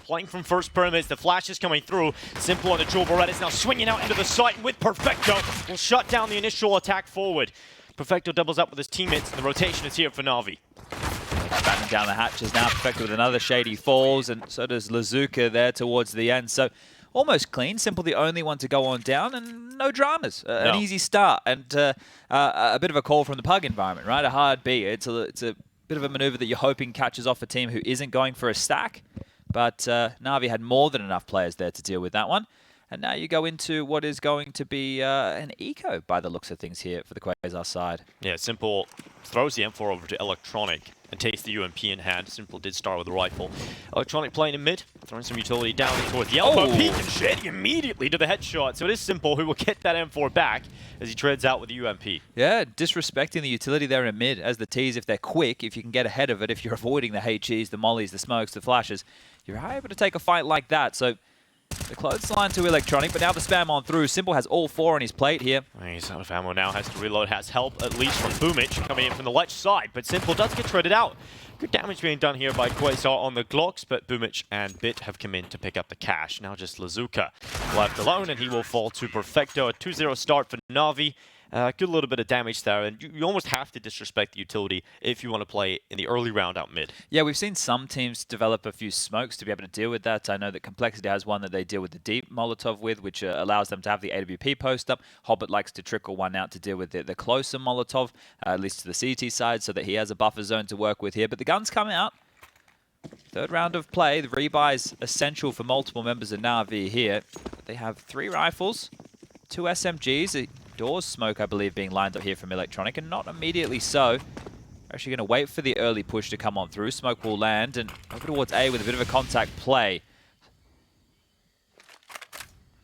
playing from first pyramids. The flash is coming through. Simple on the jewel barrette is now swinging out into the site, and with Perfecto will shut down the initial attack forward. Perfecto doubles up with his teammates, and the rotation is here for NaVi. Batten down the hatches now, Perfecto with another shady falls, and so does Lazuka there towards the end. So almost clean, Simple the only one to go on down, and no dramas. An easy start, and a bit of a call from the Pug environment, right? A hard beat. It's a bit of a maneuver that you're hoping catches off a team who isn't going for a stack, but NaVi had more than enough players there to deal with that one. And now you go into what is going to be an eco by the looks of things here for the QUAZAR side. Yeah, Simple throws the M4 over to Electronic and takes the UMP in hand. Simple did start with a rifle. Electronic playing in mid, throwing some utility down towards the elbow. Peek and Shady immediately to the headshot. So it is Simple who will get that M4 back as he treads out with the UMP. Yeah, disrespecting the utility there in mid as the Ts, if they're quick, if you can get ahead of it, if you're avoiding the HEs, the mollies, the smokes, the flashes, you're able to take a fight like that. So the clothesline to Electronic, but now the spam on through. Simple has all 4 on his plate here. He's out of ammo now, has to reload, has help at least from Boomich coming in from the left side, but Simple does get shredded out. Good damage being done here by QUAZAR on the Glocks, but Boomich and Bit have come in to pick up the cash. Now just Lazuka left alone, and he will fall to Perfecto. A 2-0 start for NaVi. Good little bit of damage there, and you almost have to disrespect the utility if you want to play in the early round out mid. Yeah, we've seen some teams develop a few smokes to be able to deal with that. I know that Complexity has one that they deal with the deep Molotov with, which allows them to have the AWP post up. Hobbit likes to trickle one out to deal with the closer Molotov, at least to the CT side, so that he has a buffer zone to work with here. But the guns come out. Third round of play. The rebuy is essential for multiple members of NaVi here. They have 3 rifles, 2 SMGs, Doors smoke, I believe, being lined up here from Electronic, and not immediately so. They're actually going to wait for the early push to come on through. Smoke will land, and over towards A with a bit of a contact play.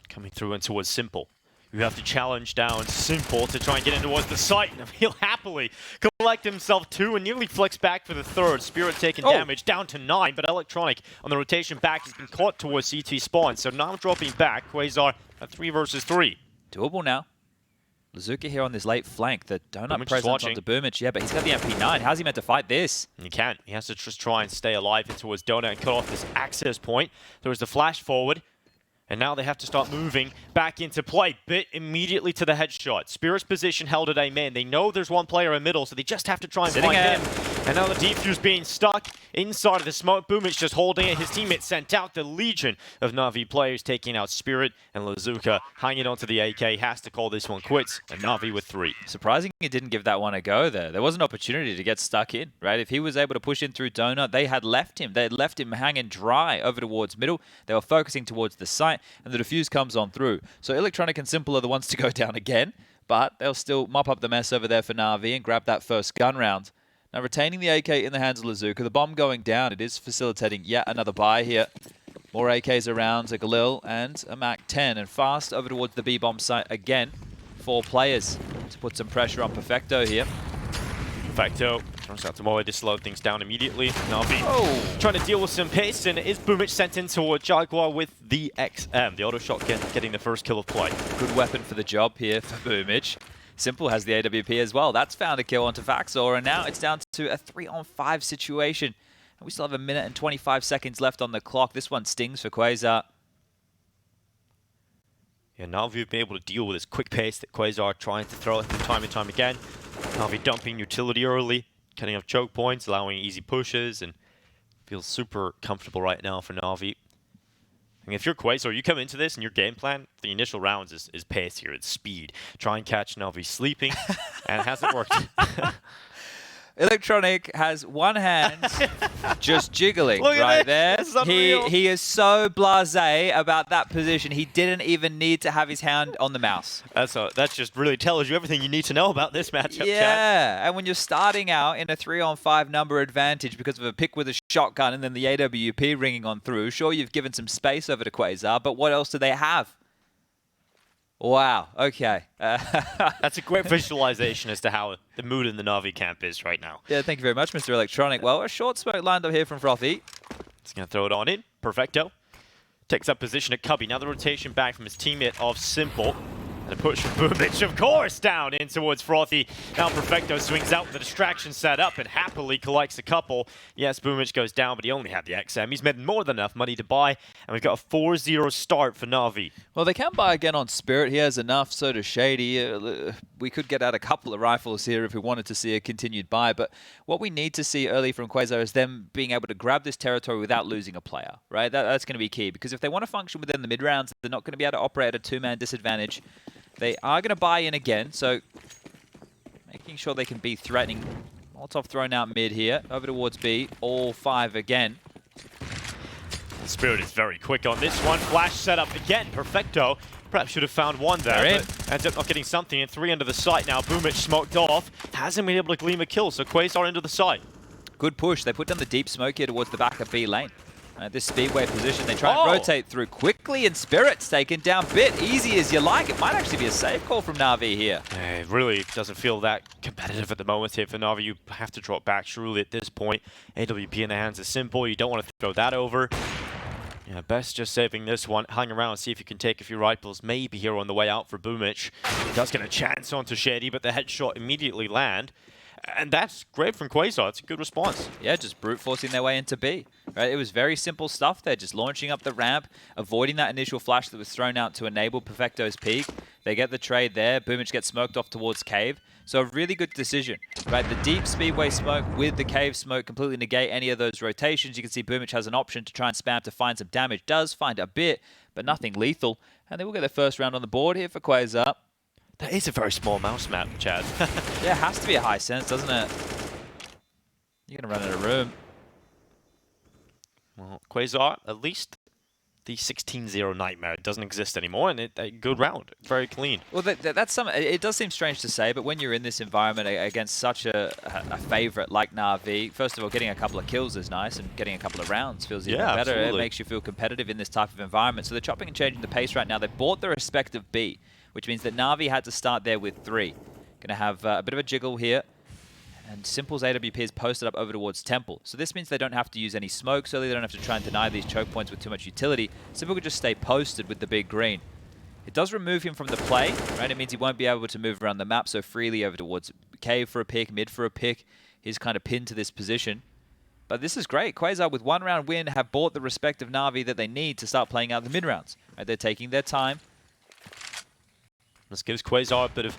Coming through and towards Simple. You have to challenge down Simple to try and get in towards the site, and he'll happily collect himself 2 and nearly flicks back for the 3rd. Spirit taking damage down to 9, but Electronic on the rotation back has been caught towards CT spawn, so now dropping back. QUAZAR at 3 versus 3. Doable now. Lazuka here on this late flank. The donut presence onto Boomich. Yeah, but he's got the MP9. How's he meant to fight this? He can't. He has to just try and stay alive towards Donut and cut off this access point. There was the flash forward. And now they have to start moving back into play. Bit immediately to the headshot. Spirit's position held at a man. They know there's one player in middle, so they just have to try and find him. And now the defuse being stuck inside of the smoke. Boomich just holding it. His teammate sent out the legion of NaVi players, taking out Spirit, and Lazuka hanging onto the AK. Has to call this one quits, and NaVi with 3. Surprising he didn't give that one a go there. There was an opportunity to get stuck in, right? If he was able to push in through Donut, they had left him. They had left him hanging dry over towards middle. They were focusing towards the site, and the defuse comes on through. So Electronic and Simple are the ones to go down again, but they'll still mop up the mess over there for NaVi and grab that first gun round. Now retaining the AK in the hands of Lazuka, the bomb going down, it is facilitating yet another buy here. More AKs around, a Galil and a MAC-10, and fast over towards the B-bomb site again. 4 players to put some pressure on Perfecto here. Perfecto throws out to Molly to slow things down immediately. NaVi trying to deal with some pace, and is Boomich sent in toward Jaguar with the XM. The auto shotgun getting the first kill of play. Good weapon for the job here for Boomich. Simple has the AWP as well. That's found a kill onto Vaxor, and now it's down to a 3-on-5 situation. And we still have 1 minute and 25 seconds left on the clock. This one stings for QUAZAR. Yeah, NaVi have been able to deal with this quick pace that QUAZAR are trying to throw at them time and time again. NaVi dumping utility early, cutting off choke points, allowing easy pushes, and feels super comfortable right now for NaVi. I mean, if you're QUAZAR, you come into this and your game plan, the initial rounds is pace here, it's speed. Try and catch NaVi sleeping, and it hasn't worked. Electronic has one hand just jiggling Look right there. He is so blasé about that position. He didn't even need to have his hand on the mouse. That just really tells you everything you need to know about this matchup, Yeah, and when you're starting out in a 3-on-5 number advantage because of a pick with a shotgun and then the AWP ringing on through, sure, you've given some space over to QUAZAR, but what else do they have? Wow, okay. That's a great visualization as to how the mood in the NaVi camp is right now. Yeah, thank you very much, Mr. Electronic. Well, a short smoke lined up here from Frothy. He's going to throw it on in. Perfecto. Takes up position at Cubby. Now the rotation back from his teammate of Simple. And a push from Boomic, of course, down in towards Frothy. Now Perfecto swings out with the distraction set up and happily collects a couple. Yes, Boomic goes down, but he only had the XM. He's made more than enough money to buy, and we've got a 4-0 start for NaVi. Well, they can buy again on Spirit. He has enough, so does Shady. We could get out a couple of rifles here if we wanted to see a continued buy, but what we need to see early from QUAZAR is them being able to grab this territory without losing a player, right? That's going to be key, because if they want to function within the mid-rounds, they're not going to be able to operate at a two-man disadvantage. They are going to buy in again, so making sure they can be threatening. Molotov thrown out mid here, over towards B, all 5 again. Spirit is very quick on this one. Flash set up again. Perfecto perhaps should have found one there, but ends up not getting something. And 3 into the site now. Boomic smoked off. Hasn't been able to gleam a kill, so QUAZAR into the site. Good push. They put down the deep smoke here towards the back of B lane. This speedway position, they try and rotate through quickly, and Spirit's taken down. Bit easy as you like. It might actually be a safe call from NaVi here. It really doesn't feel that competitive at the moment here for NaVi. You have to drop back surely at this point. AWP in the hands is simple. You don't want to throw that over. Yeah, best just saving this one. Hang around, see if you can take a few rifles. Maybe here on the way out for Boomic. He does get a chance onto Shady, but the headshot immediately land. And that's great from QUAZAR. It's a good response. Yeah, just brute forcing their way into B. Right? It was very simple stuff there, just launching up the ramp, avoiding that initial flash that was thrown out to enable Perfecto's peak. They get the trade there. Boomic gets smoked off towards Cave. So a really good decision. Right? The deep speedway smoke with the Cave smoke completely negate any of those rotations. You can see Boomic has an option to try and spam to find some damage. Does find a bit, but nothing lethal. And they will get their first round on the board here for QUAZAR. That is a very small mouse map, Chad. Yeah, it has to be a high sense, doesn't it? You're going to run out of room. Well, QUAZAR, at least the 16-0 nightmare doesn't exist anymore, and a good round. Very clean. Well, that's some. It does seem strange to say, but when you're in this environment against such a favorite like NaVi, first of all, getting a couple of kills is nice, and getting a couple of rounds feels even better. Absolutely. It makes you feel competitive in this type of environment. So they're chopping and changing the pace right now. They've bought the respective B, which means that NaVi had to start there with 3. Going to have a bit of a jiggle here. And Simple's AWP is posted up over towards Temple. So this means they don't have to use any smoke, so they don't have to try and deny these choke points with too much utility. Simple can just stay posted with the big green. It does remove him from the play, right? It means he won't be able to move around the map so freely over towards Cave for a pick, mid for a pick. He's kind of pinned to this position. But this is great. QUAZAR, with 1 round win, have bought the respective NaVi that they need to start playing out the mid-rounds. Right? They're taking their time. This gives QUAZAR a bit of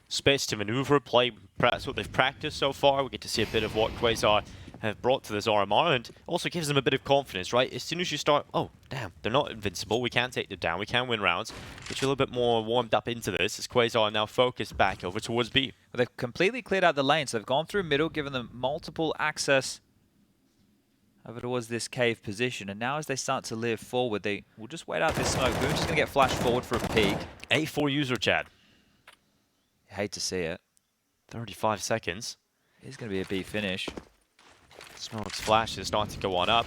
space to maneuver, play. That's what they've practiced so far. We get to see a bit of what QUAZAR have brought to this RMR, and also gives them a bit of confidence, right? As soon as you start, oh, damn, they're not invincible. We can take them down. We can win rounds. Get you a little bit more warmed up into this as QUAZAR now focused back over towards B. Well, they've completely cleared out the lane, so they've gone through middle, given them multiple access over towards this cave position. And now as they start to live forward, they will just wait out this smoke. Boom's just going to get flashed forward for a peek. A4 user, Chad. I hate to see it. 35 seconds. It's going to be a B finish. Smoke's flash is starting to go on up.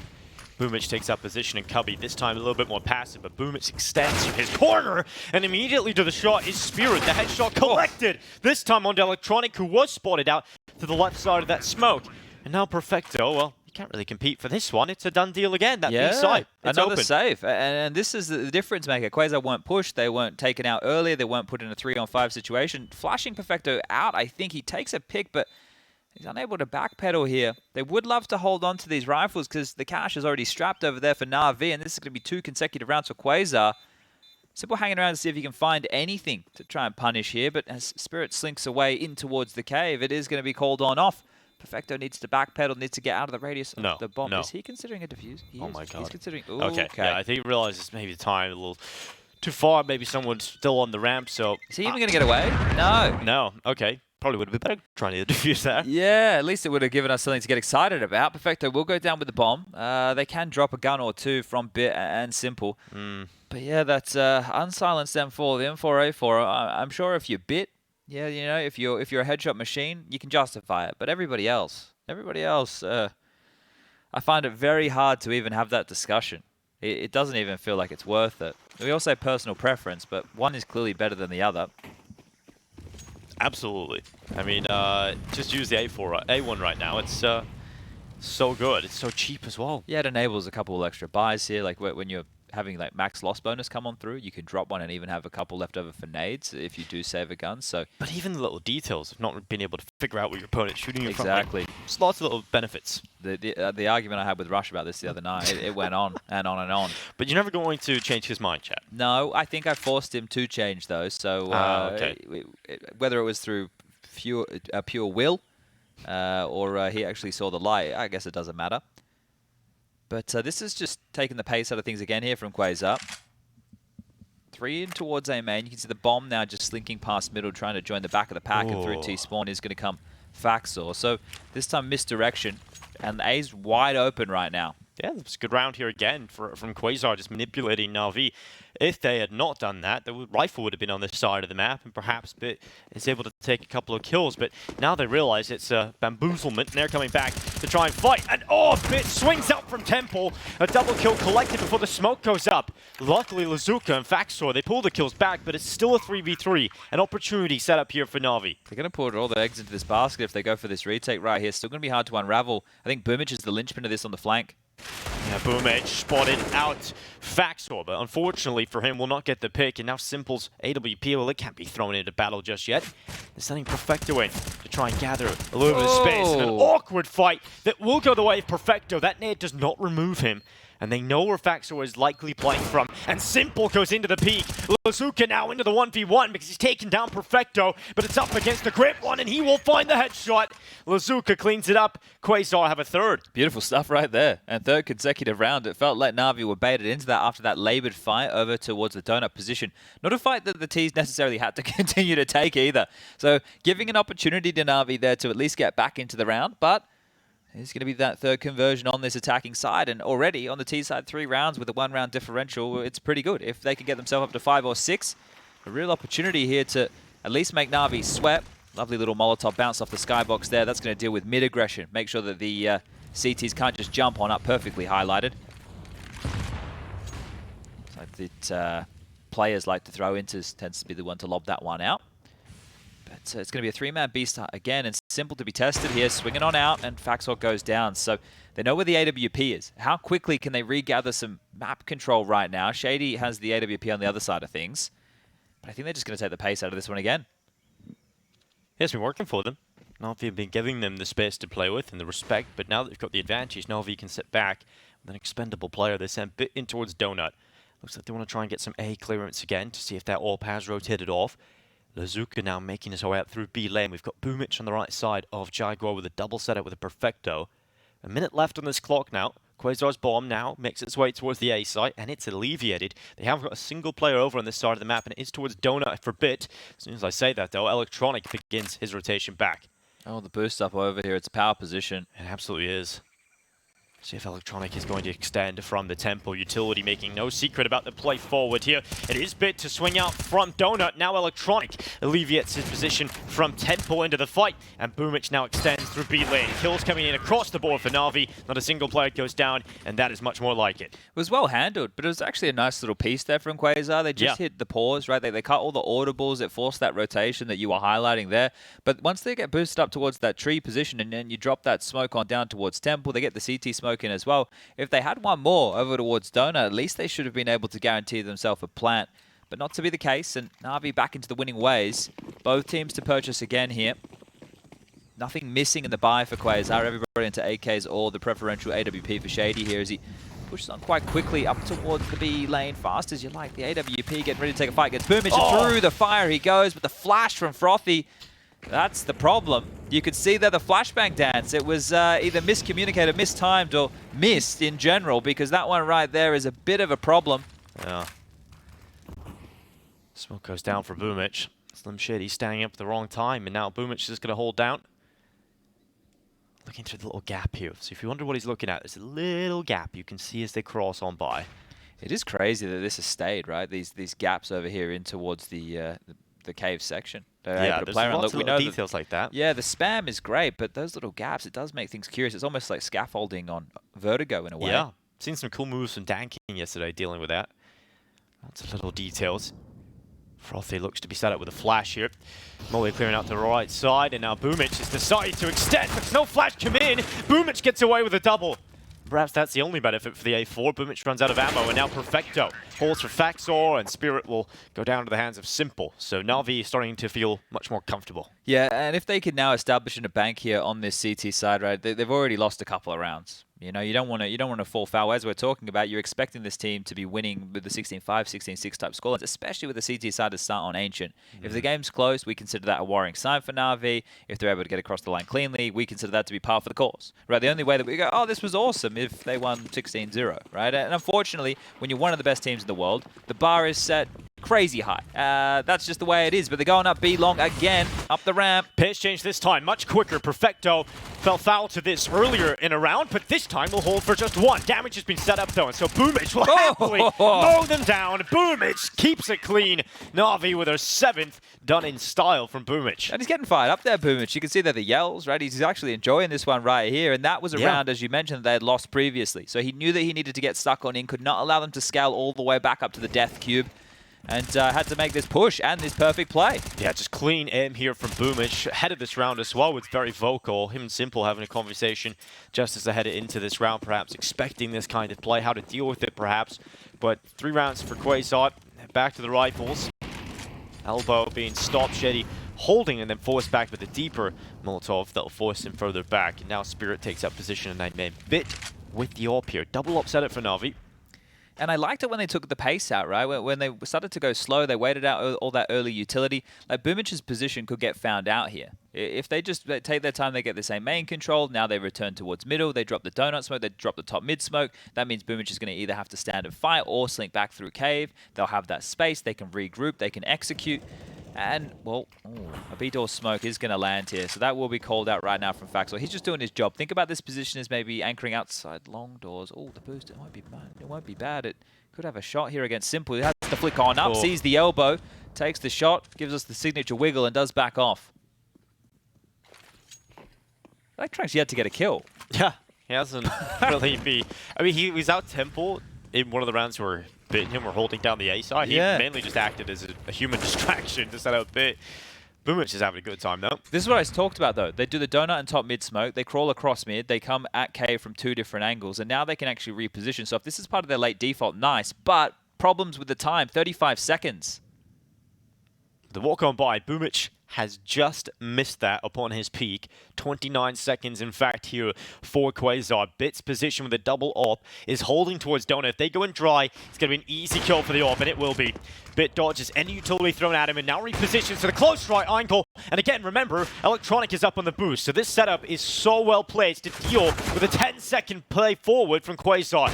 Boomic takes up position in Cubby, this time a little bit more passive, but Boomic extends from his corner, and immediately to the shot is Spirit. The headshot collected, this time on Electronic, who was spotted out to the left side of that smoke. And now Perfecto, well, you can't really compete for this one. It's a done deal again, that B side. It's another open. save. And this is the difference maker. QUAZAR weren't pushed, they weren't taken out earlier, they weren't put in a 3-on-5 situation. Flashing Perfecto out, I think he takes a pick, but he's unable to backpedal here. They would love to hold on to these rifles because the cash is already strapped over there for NaVi, and this is going to be 2 consecutive rounds for QUAZAR. Simple hanging around to see if he can find anything to try and punish here, but as Spirit slinks away in towards the cave, it is going to be called on off. Perfecto needs to backpedal, needs to get out of the radius of the bomb. No. Is he considering a defuse? Oh my god. He's considering... Ooh, okay, yeah, I think he realizes maybe the time a little too far. Maybe someone's still on the ramp, so... Is he even going to get away? No. No, okay. Probably would have been better trying to defuse that. Yeah, at least it would have given us something to get excited about. Perfecto will go down with the bomb. They can drop a gun or 2 from Bit and Simple. But yeah, that's unsilenced M4, the M4A4. I'm sure if you're Bit, yeah, you know, if you're a headshot machine, you can justify it. But everybody else, I find it very hard to even have that discussion. It doesn't even feel like it's worth it. We all say personal preference, but one is clearly better than the other. Absolutely. I mean, just use the A1 right now. It's so good. It's so cheap as well. Yeah, it enables a couple of extra buys here. Like when you're having like max loss bonus come on through. You can drop one and even have a couple left over for nades if you do save a gun. So, but even the little details of not being able to figure out what your opponent's shooting you from, exactly, there's lots of little benefits. The argument I had with Rush about this the other night, it went on and on and on. But you're never going to change his mind, chat. No, I think I forced him to change though. So okay. Whether it was through pure will or he actually saw the light, I guess it doesn't matter. But this is just taking the pace out of things again here from QUAZAR. 3 in towards A main. You can see the bomb now just slinking past middle, trying to join the back of the pack, and through T-spawn is going to come Faxor. So this time misdirection, and A's wide open right now. Yeah, it's a good round here again from QUAZAR, just manipulating NaVi. If they had not done that, the rifle would have been on this side of the map, and perhaps Bit is able to take a couple of kills. But now they realize it's a bamboozlement, and they're coming back to try and fight. And Bit swings up from Temple. A double kill collected before the smoke goes up. Luckily, Lazuka and Faxor, they pull the kills back, but it's still a 3v3. An opportunity set up here for NaVi. They're going to put all their eggs into this basket if they go for this retake right here. Still going to be hard to unravel. I think Boomich is the linchpin of this on the flank. Yeah, Boomich spotted out Faxor, but unfortunately for him, will not get the pick. And now Simple's AWP, well, it can't be thrown into battle just yet. They're sending Perfecto in to try and gather a little bit of space in an awkward fight that will go the way of Perfecto. That nade does not remove him. And they know where Faxor is likely playing from. And Simple goes into the peak. Lazuka now into the 1v1 because he's taken down Perfecto, but it's up against the Grip one, and he will find the headshot. Lazuka cleans it up. QUAZAR have a third. Beautiful stuff right there. And third consecutive round. It felt like NaVi were baited into that after that laboured fight over towards the donut position. Not a fight that the T's necessarily had to continue to take either. So giving an opportunity to NaVi there to at least get back into the round, but it's going to be that third conversion on this attacking side. And already on the T side, 3 rounds with a 1-round differential, it's pretty good. If they can get themselves up to 5 or 6, a real opportunity here to at least make NaVi sweat. Lovely little Molotov bounce off the skybox there. That's going to deal with mid-aggression. Make sure that the CTs can't just jump on up, perfectly highlighted. So that players like to throw into tends to be the one to lob that one out. But it's going to be a 3-man beast again, and Simple to be tested here, swinging on out, and Faxor goes down. So they know where the AWP is. How quickly can they regather some map control right now? Shady has the AWP on the other side of things, but I think they're just going to take the pace out of this one again. Yeah, it's been working for them. NaVi have been giving them the space to play with and the respect, but now that they've got the advantage, NaVi can sit back with an expendable player. They send Bit in towards Donut. Looks like they want to try and get some A clearance again to see if that AWP has rotated off. Lazuka now making his way out through B lane. We've got Boomich on the right side of Jaguar with a double setup with a Perfecto. A minute left on this clock now. QUAZAR's bomb now makes its way towards the A site, and it's alleviated. They haven't got a single player over on this side of the map, and it is towards Donut for Bit. As soon as I say that, though, Electronic begins his rotation back. Oh, the boost up over here. It's a power position. It absolutely is. See if Electronic is going to extend from the Temple. Utility making no secret about the play forward here. It is Bit to swing out from Donut. Now Electronic alleviates his position from Temple into the fight. And Boomich now extends through B lane. Kills coming in across the board for NaVi. Not a single player goes down, and that is much more like it. It was well handled, but it was actually a nice little piece there from QUAZAR. They just hit the pause, right? They cut all the audibles. It forced that rotation that you were highlighting there. But once they get boosted up towards that tree position, and then you drop that smoke on down towards Temple, they get the CT smoke in as well. If they had one more over towards Donut, at least they should have been able to guarantee themselves a plant. But not to be the case, and NaVi back into the winning ways. Both teams to purchase again here. Nothing missing in the buy for QUAZAR. Everybody into AKs or the preferential AWP for Shady here as he pushes on quite quickly up towards the B lane. Fast as you like. The AWP getting ready to take a fight. Gets Boomich through the fire he goes, but the flash from Frothy, that's the problem. You could see there the flashbang dance. It was either miscommunicated, mistimed, or missed in general, because that one right there is a bit of a problem. Yeah. Smoke goes down for Boomich. Slim Shady standing up at the wrong time, and now Boomich is going to hold down. Looking through the little gap here. So if you wonder what he's looking at, there's a little gap you can see as they cross on by. It is crazy that this has stayed, right? These gaps over here in towards the cave section. Yeah, there's lots of little details like that. Yeah, the spam is great, but those little gaps, it does make things curious. It's almost like scaffolding on Vertigo in a way. Yeah, seen some cool moves from Dan King yesterday dealing with that. Lots of little details. Frothy looks to be set up with a flash here. Molly clearing out the right side, and now Boomich has decided to extend, but no flash come in. Boomich gets away with a double. perhaps that's the only benefit for the A4. Boomic runs out of ammo, and now Perfecto holds for Faxor, and Spirit will go down to the hands of Simple. So NaVi is starting to feel much more comfortable. Yeah, and if they could now establish a bank here on this CT side, right, they've already lost a couple of rounds. You know, you don't want to fall foul. As we're talking about, you're expecting this team to be winning with the 16-5, 16-6 type scorelines, especially with the CT side to start on Ancient. If the game's close, we consider that a worrying sign for NaVi. If they're able to get across the line cleanly, we consider that to be par for the course. Right? The only way that we go, oh, this was awesome, if they won 16-0, right? And unfortunately, when you're one of the best teams in the world, the bar is set crazy high. That's just the way it is. But they're going up B long again, up the ramp. Pace change this time, much quicker. Perfecto fell foul to this earlier in a round, but this time will hold for just one. Damage has been set up though, and so Boomic will happily mow them down. Boomic keeps it clean. NaVi with their 7th, done in style from Boomic. And he's getting fired up there, Boomic. You can see that the yells, right? He's actually enjoying this one right here. And that was a round, as you mentioned, that they had lost previously. So he knew that he needed to get stuck on in, could not allow them to scale all the way back up to the death cube. And had to make this push and this perfect play. Yeah, just clean aim here from Boomic. Ahead of this round as well, was very vocal. Him and Simple having a conversation just as they headed into this round, perhaps expecting this kind of play, how to deal with it perhaps. But 3 rounds for QUAZAR. Back to the rifles. Elbow being stopped, Shady holding and then forced back with a deeper Molotov that'll force him further back. And now Spirit takes up position in 9-man. Bit with the AWP here. Double upset it for NaVi. And I liked it when they took the pace out, right? When they started to go slow, they waited out all that early utility. Like, Boomic's position could get found out here. If they just take their time, they get the same main control. Now they return towards middle. They drop the donut smoke. They drop the top mid smoke. That means Boomic is going to either have to stand and fight or slink back through cave. They'll have that space. They can regroup. They can execute. And, well, a B-door smoke is going to land here. So that will be called out right now from Faxor. He's just doing his job. Think about this position as maybe anchoring outside long doors. Oh, the boost, it won't be bad. It won't be bad. It could have a shot here against Simple. He has the flick on up, sees the elbow, takes the shot, gives us the signature wiggle, and does back off. Electronic's yet to get a kill. Yeah, he hasn't really been... I mean, he was out tempo in one of the rounds where Bit and him were holding down the A side. He mainly just acted as a human distraction to set out Bit. Boomic is having a good time, though. This is what I talked about, though. They do the donut and top mid smoke. They crawl across mid. They come at K from 2 different angles, and now they can actually reposition. So if this is part of their late default, nice. But problems with the time, 35 seconds. The walk on by, Boomic has just missed that upon his peak. 29 seconds, in fact, here for QUAZAR. Bit's position with a double AWP is holding towards Donut. If they go in dry, it's going to be an easy kill for the AWP, and it will be. Bit dodges any utility thrown at him and now repositions to the close right angle. And again, remember, Electronic is up on the boost, so this setup is so well placed to deal with a 10-second play forward from QUAZAR.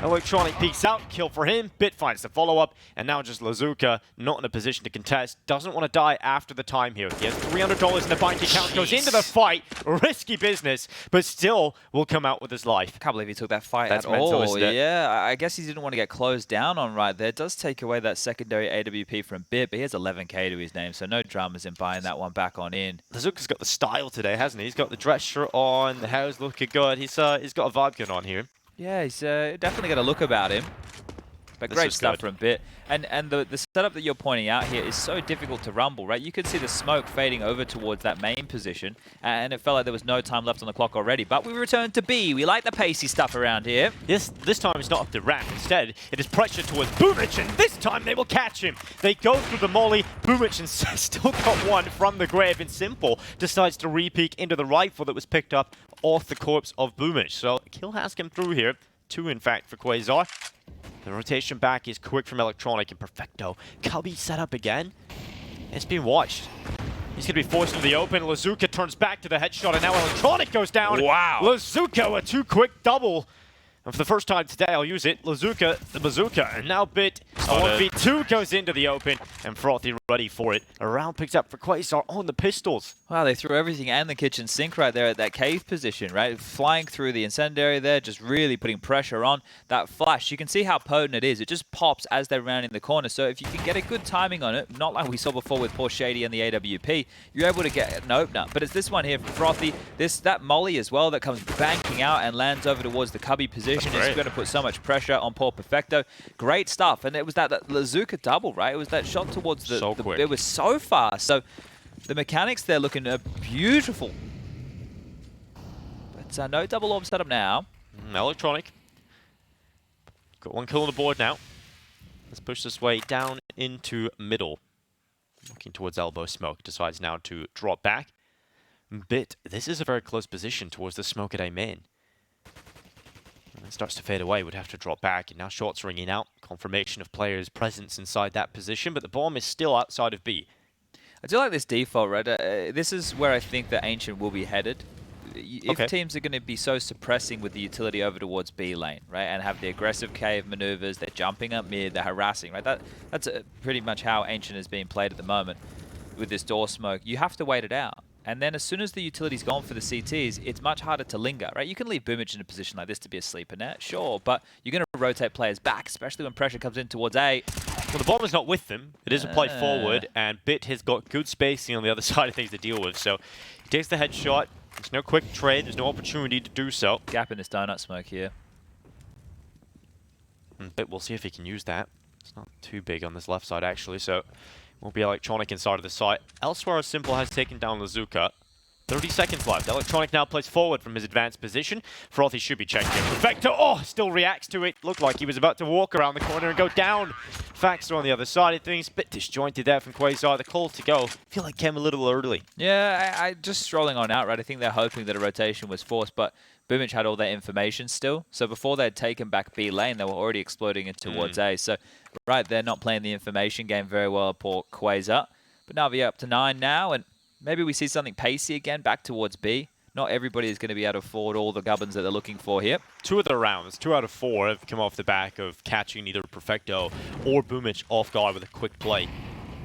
Electronic peeks out, kill for him. Bit finds the follow-up, and now just Lazuka not in a position to contest. Doesn't want to die after the time here. He has $300 in the bank account, goes into the fight. Risky business, but still will come out with his life. I can't believe he took that fight That's at mental, all. isn't it? Yeah, I guess he didn't want to get closed down on right there. It does take away that secondary AWP from Bit, but he has 11k to his name, so no dramas in buying that one back on in. Lazuka's got the style today, hasn't he? He's got the dress shirt on, the hair's looking good. He's got a vibe going on here. Yeah, he's definitely got a look about him. But great stuff from Bit. And the setup that you're pointing out here is so difficult to rumble, right? You could see the smoke fading over towards that main position, and it felt like there was no time left on the clock already. But we return to B. We like the pacey stuff around here. This time it's not up the ramp. Instead, it is pressure towards Boomic, and this time they will catch him. They go through the molly. Boomic and still got one from the grave, and Simple decides to re-peek into the rifle that was picked up off the corpse of Boomic. So kill has come through here. 2, in fact, for QUAZAR. The rotation back is quick from Electronic and Perfecto. Cubby set up again. It's being watched. He's going to be forced into the open. Lazuka turns back to the headshot, and now Electronic goes down. Wow. Lazuka, a too-quick double. And for the first time today, I'll use it. Lazuka, the bazooka, and now Bit. 1v2 goes into the open, and Frothy ready for it. A round picked up for QUAZAR on the pistols. Wow, they threw everything and the kitchen sink right there at that cave position, right? Flying through the incendiary there, just really putting pressure on. That flash, you can see how potent it is. It just pops as they're rounding the corner. So if you can get a good timing on it, not like we saw before with poor Shady and the AWP, you're able to get an opener. But it's this one here from Frothy. That molly as well that comes banking out and lands over towards the cubby position. It's going to put so much pressure on poor Perfecto. Great stuff. And it was that Lazuka double, right? It was that shot towards the... quick. It was so fast. So the mechanics there looking beautiful. But no double orb setup now. Electronic. Got one kill on the board now. Let's push this way down into middle. Looking towards elbow smoke. Decides now to drop back. Bit, this is a very close position towards the smoke at A main. When it starts to fade away, would have to drop back. And now shots ringing out. Confirmation of players' presence inside that position. But the bomb is still outside of B. I do like this default, right? This is where I think that Ancient will be headed. If teams are going to be so suppressing with the utility over towards B lane, right, and have the aggressive cave maneuvers, they're jumping up mid, they're harassing, right? That's pretty much how Ancient is being played at the moment with this door smoke. You have to wait it out. And then as soon as the utility's gone for the CTs, it's much harder to linger, right? You can leave Boomage in a position like this to be a sleeper net, sure, but you're going to rotate players back, especially when pressure comes in towards A. Well, the bomb is not with them. It is a play forward, and Bit has got good spacing on the other side of things to deal with. So he takes the headshot. There's no quick trade. There's no opportunity to do so. Gap in this donut smoke here. And Bit, we'll see if he can use that. It's not too big on this left side, actually, so won't be Electronic inside of the site. Elsewhere, Simple has taken down Lazuka. 30 seconds left. Electronic now plays forward from his advanced position. Frothy should be checked in. Perfecto, still reacts to it. Looked like he was about to walk around the corner and go down. Faxer on the other side of things. Bit disjointed there from QUAZAR. The call to go. Feel like came a little early. Yeah, I just strolling on out, right? I think they're hoping that a rotation was forced, but Boomage had all that information still. So before they'd taken back B lane, they were already exploding it towards A. So, right, they're not playing the information game very well for QUAZAR. But NaVi up to 9 now, and maybe we see something pacey again back towards B. Not everybody is going to be able to afford all the gubbins that they're looking for here. 2 of the rounds, 2 out of 4 have come off the back of catching either Perfecto or Boomage off guard with a quick play.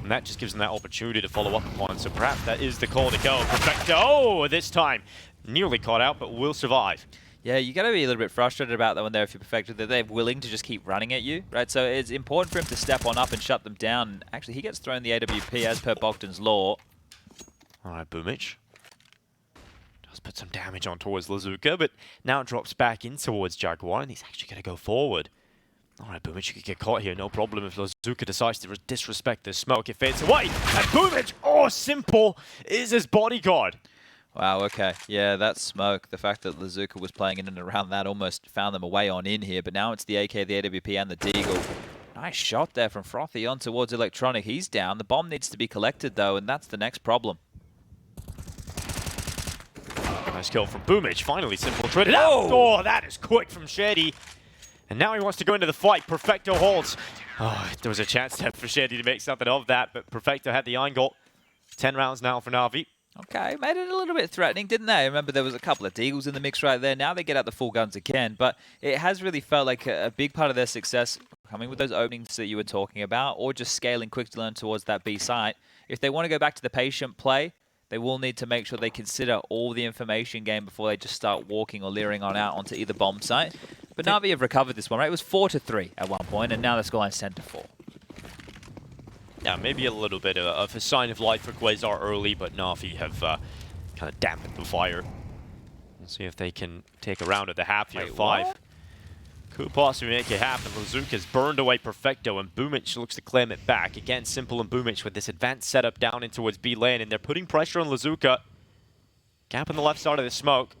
And that just gives them that opportunity to follow up upon. So perhaps that is the call to go. Perfecto, this time nearly caught out, but will survive. Yeah, you got to be a little bit frustrated about that when they're Perfecto, that they're willing to just keep running at you, right? So it's important for him to step on up and shut them down. Actually, he gets thrown the AWP as per Bogdan's law. All right, Boomage does put some damage on towards Lazuka, but now drops back in towards Jaguar, and he's actually going to go forward. All right, Boomage, you could get caught here, no problem if Lazuka decides to disrespect the smoke. It fades away, and Boomage, Simple, is his bodyguard. Wow, okay. Yeah, that smoke, the fact that Lazuka was playing in and around that almost found them a way on in here, but now it's the AK, the AWP, and the Deagle. Nice shot there from Frothy on towards Electronic. He's down. The bomb needs to be collected, though, and that's the next problem. Nice kill from Boomage. Finally, Simple traded out. Oh, that is quick from Shady. And now he wants to go into the fight. Perfecto holds. There was a chance there for Shady to make something of that, but Perfecto had the angle. 10 rounds now for NaVi. Okay, made it a little bit threatening, didn't they? Remember, there was a couple of Deagles in the mix right there. Now they get out the full guns again, but it has really felt like a big part of their success coming with those openings that you were talking about, or just scaling quick to learn towards that B site. If they want to go back to the patient play, they will need to make sure they consider all the information game before they just start walking or leering on out onto either bomb site. But NaVi have recovered this one, right? It was 4-3 at one point, and now the scoreline is 10-4. Yeah, maybe a little bit of a sign of life for QUAZAR early, but NaVi have kind of dampened the fire. We'll see if they can take a round at the half here. 5. What? Could possibly make it happen. Lazuka's burned away Perfecto, and Boomage looks to claim it back. Again, Simple and Boomage with this advanced setup down in towards B lane, and they're putting pressure on Lazuka. Gap on the left side of the smoke.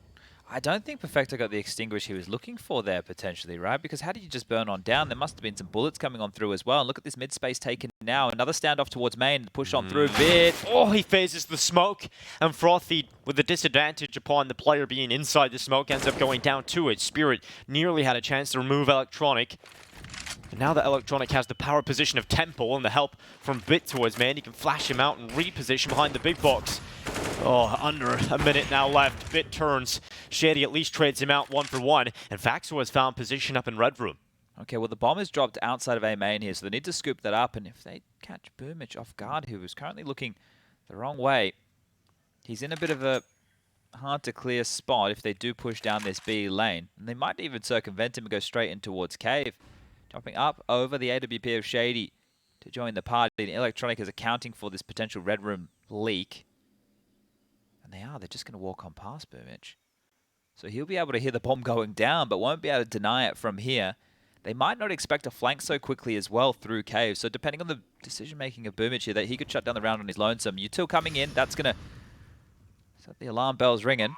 I don't think Perfecto got the extinguish he was looking for there, potentially, right? Because how did you just burn on down? There must have been some bullets coming on through as well. And look at this mid-space taken now. Another standoff towards main. Push on through Bit. He phases the smoke. And Frothy, with the disadvantage upon the player being inside the smoke, ends up going down to it. Spirit nearly had a chance to remove Electronic. And now that Electronic has the power position of Temple and the help from Bit towards main, he can flash him out and reposition behind the big box. Under a minute now left. Bit turns. Shady at least trades him out 1-for-1. And Faxo has found position up in red room. Okay, well, the bomb is dropped outside of A main here, so they need to scoop that up. And if they catch Boomage off guard, who is currently looking the wrong way, he's in a bit of a hard-to-clear spot if they do push down this B lane. And they might even circumvent him and go straight in towards Cave. Jumping up over the AWP of Shady to join the party. And Electronic is accounting for this potential red room leak. They're just going to walk on past Boomage. So he'll be able to hear the bomb going down, but won't be able to deny it from here. They might not expect a flank so quickly as well through Cave. So depending on the decision-making of Boomage here, that he could shut down the round on his lonesome. Util coming in, that's going to set the alarm bells ringing.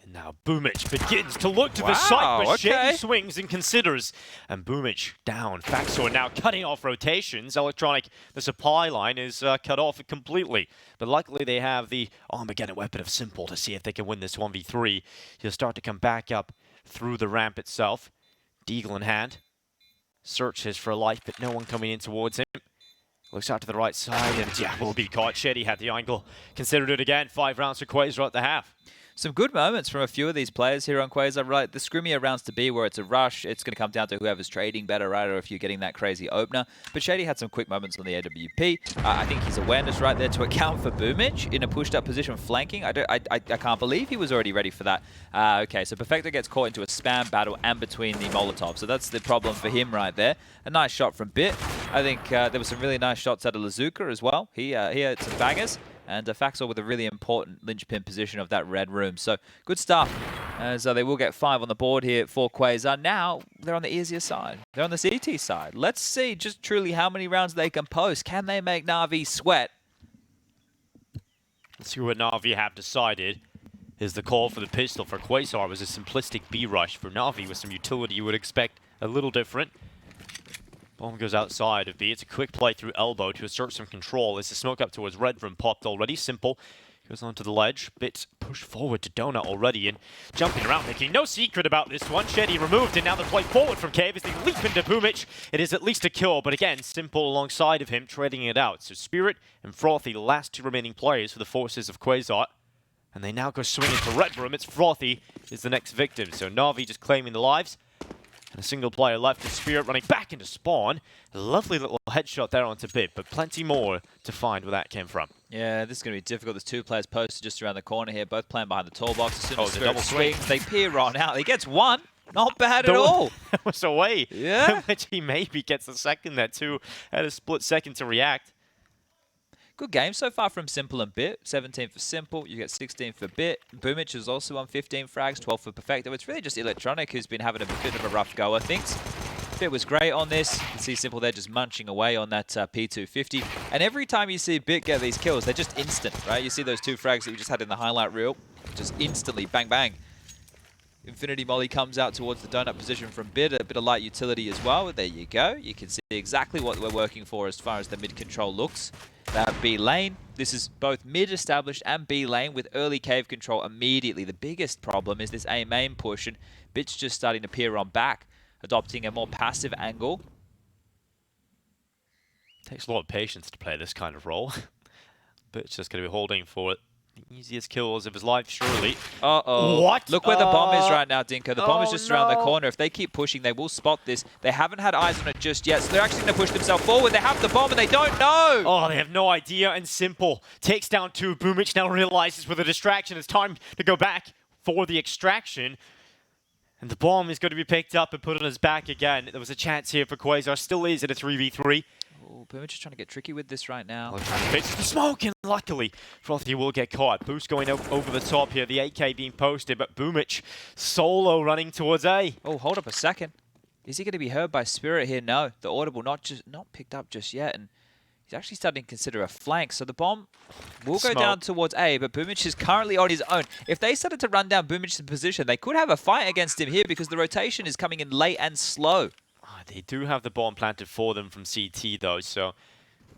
Now Boomic begins to look to the side, but okay. Shady swings and considers. And Boomic down. Faxor now cutting off rotations. Electronic, the supply line is cut off completely. But luckily they have the Armageddon weapon of Simple to see if they can win this 1v3. He'll start to come back up through the ramp itself. Deagle in hand. Searches for life, but no one coming in towards him. Looks out to the right side, and yeah, will be caught. Shady had the angle. Considered it again. 5 rounds for QUAZAR at the half. Some good moments from a few of these players here on QUAZAR, right? The scrimmier rounds to be where it's a rush. It's going to come down to whoever's trading better, right? Or if you're getting that crazy opener. But Shady had some quick moments on the AWP. I think his awareness right there to account for Boomic in a pushed-up position flanking. I can't believe he was already ready for that. Okay, so Perfecto gets caught into a spam battle and between the Molotov. So that's the problem for him right there. A nice shot from Bit. I think there were some really nice shots out of Lazuka as well. He had some bangers. And Faxor with a really important linchpin position of that red room. So good stuff. As they will get 5 on the board here for QUAZAR. Now they're on the easier side. They're on the CT side. Let's see just truly how many rounds they can post. Can they make NaVi sweat? Let's see what NaVi have decided. Is the call for the pistol for QUAZAR was a simplistic B rush. For NaVi with some utility you would expect a little different. Bomb goes outside of B. It's a quick play through elbow to assert some control as the smoke up towards red room popped already. Simple goes onto the ledge. Bit push forward to Donut already and jumping around, making no secret about this one. Shady removed, and now they're playing forward from Cave as they leap into Boomic. It is at least a kill, but again, Simple alongside of him, trading it out. So Spirit and Frothy, the last 2 remaining players for the forces of QUAZAR. And they now go swinging to red room. It's Frothy is the next victim. So NaVi just claiming the lives. And a single player left is Spirit running back into spawn. A lovely little headshot there onto Bit, but plenty more to find where that came from. Yeah, this is going to be difficult. There's 2 players posted just around the corner here, both playing behind the tall box. As soon as the double Spirit swing. swings, they peer on out. He gets 1. Not bad at all. That was away. Yeah. Which he maybe gets the second there too. Had a split second to react. Good game so far from Simple and Bit. 17 for Simple, you get 16 for Bit. Boomic is also on 15 frags, 12 for Perfecto. It's really just Electronic who's been having a bit of a rough go of things. Bit was great on this. You can see Simple there just munching away on that P250. And every time you see Bit get these kills, they're just instant, right? You see those 2 frags that we just had in the highlight reel. Just instantly, bang, bang. Infinity Molly comes out towards the donut position from Bit, a bit of light utility as well. There you go. You can see exactly what we're working for as far as the mid control looks. That B lane, this is both mid established and B lane with early cave control immediately. The biggest problem is this A main push, and Bit's just starting to peer on back, adopting a more passive angle. Takes a lot of patience to play this kind of role. Bit's just going to be holding for it. The easiest kills of his life, surely. Uh-oh. What? Look where the bomb is right now, Dinko. The bomb is just around the no. corner. If they keep pushing, they will spot this. They haven't had eyes on it just yet, so they're actually going to push themselves forward. They have the bomb, and they don't know. Oh, they have no idea, and Simple takes down 2. Boomic now realizes with a distraction, it's time to go back for the extraction. And the bomb is going to be picked up and put on his back again. There was a chance here for QUAZAR. Still is at a 3v3. Oh, Boomic is trying to get tricky with this right now. It's the smoke, and luckily, Frothy will get caught. Boost going over the top here. The 8K being posted, but Boomic solo running towards A. Oh, hold up a second. Is he going to be heard by Spirit here? No, the audible not picked up just yet, and he's actually starting to consider a flank. So the bomb will go down towards A, but Boomic is currently on his own. If they started to run down Boomic's position, they could have a fight against him here because the rotation is coming in late and slow. They do have the bomb planted for them from CT, though, so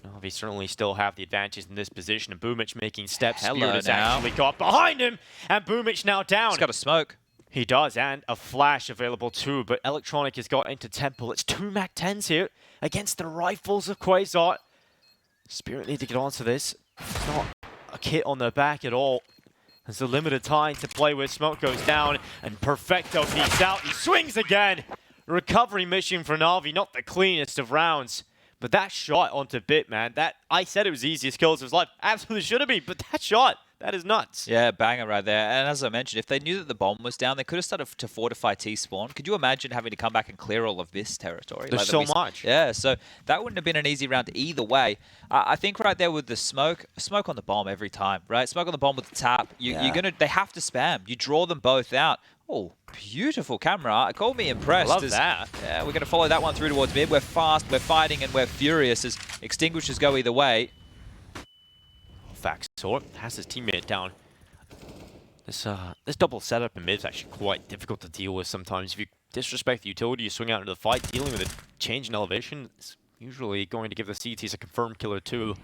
NaVi certainly still have the advantage in this position. And Boomic making steps. Spirit is actually got behind him, and Boomic now down. He's got a smoke. He does, and a flash available too, but Electronic has got into Temple. It's 2 MAC-10s here against the rifles of QUAZAR. Spirit need to get onto this. It's not a kit on their back at all. There's a limited time to play with. Smoke goes down, and Perfecto peeks out. He swings again. Recovery mission for NaVi, not the cleanest of rounds. But that shot onto Bit, man, I said it was the easiest kills of his life. Absolutely should have been, but that shot, that is nuts. Yeah, banger right there. And as I mentioned, if they knew that the bomb was down, they could have started to fortify T-spawn. Could you imagine having to come back and clear all of this territory? There's so much. Yeah, so that wouldn't have been an easy round either way. I think right there with the smoke on the bomb every time, right? Smoke on the bomb with the tap. They have to spam. You draw them both out. Oh, beautiful camera. Call me impressed. I love that. Yeah, we're going to follow that one through towards mid. We're fast, we're fighting, and we're furious as extinguishers go either way. Faxor has his teammate down. This double setup in mid is actually quite difficult to deal with sometimes. If you disrespect the utility, you swing out into the fight, dealing with a change in elevation, it's usually going to give the CTs a confirmed killer too.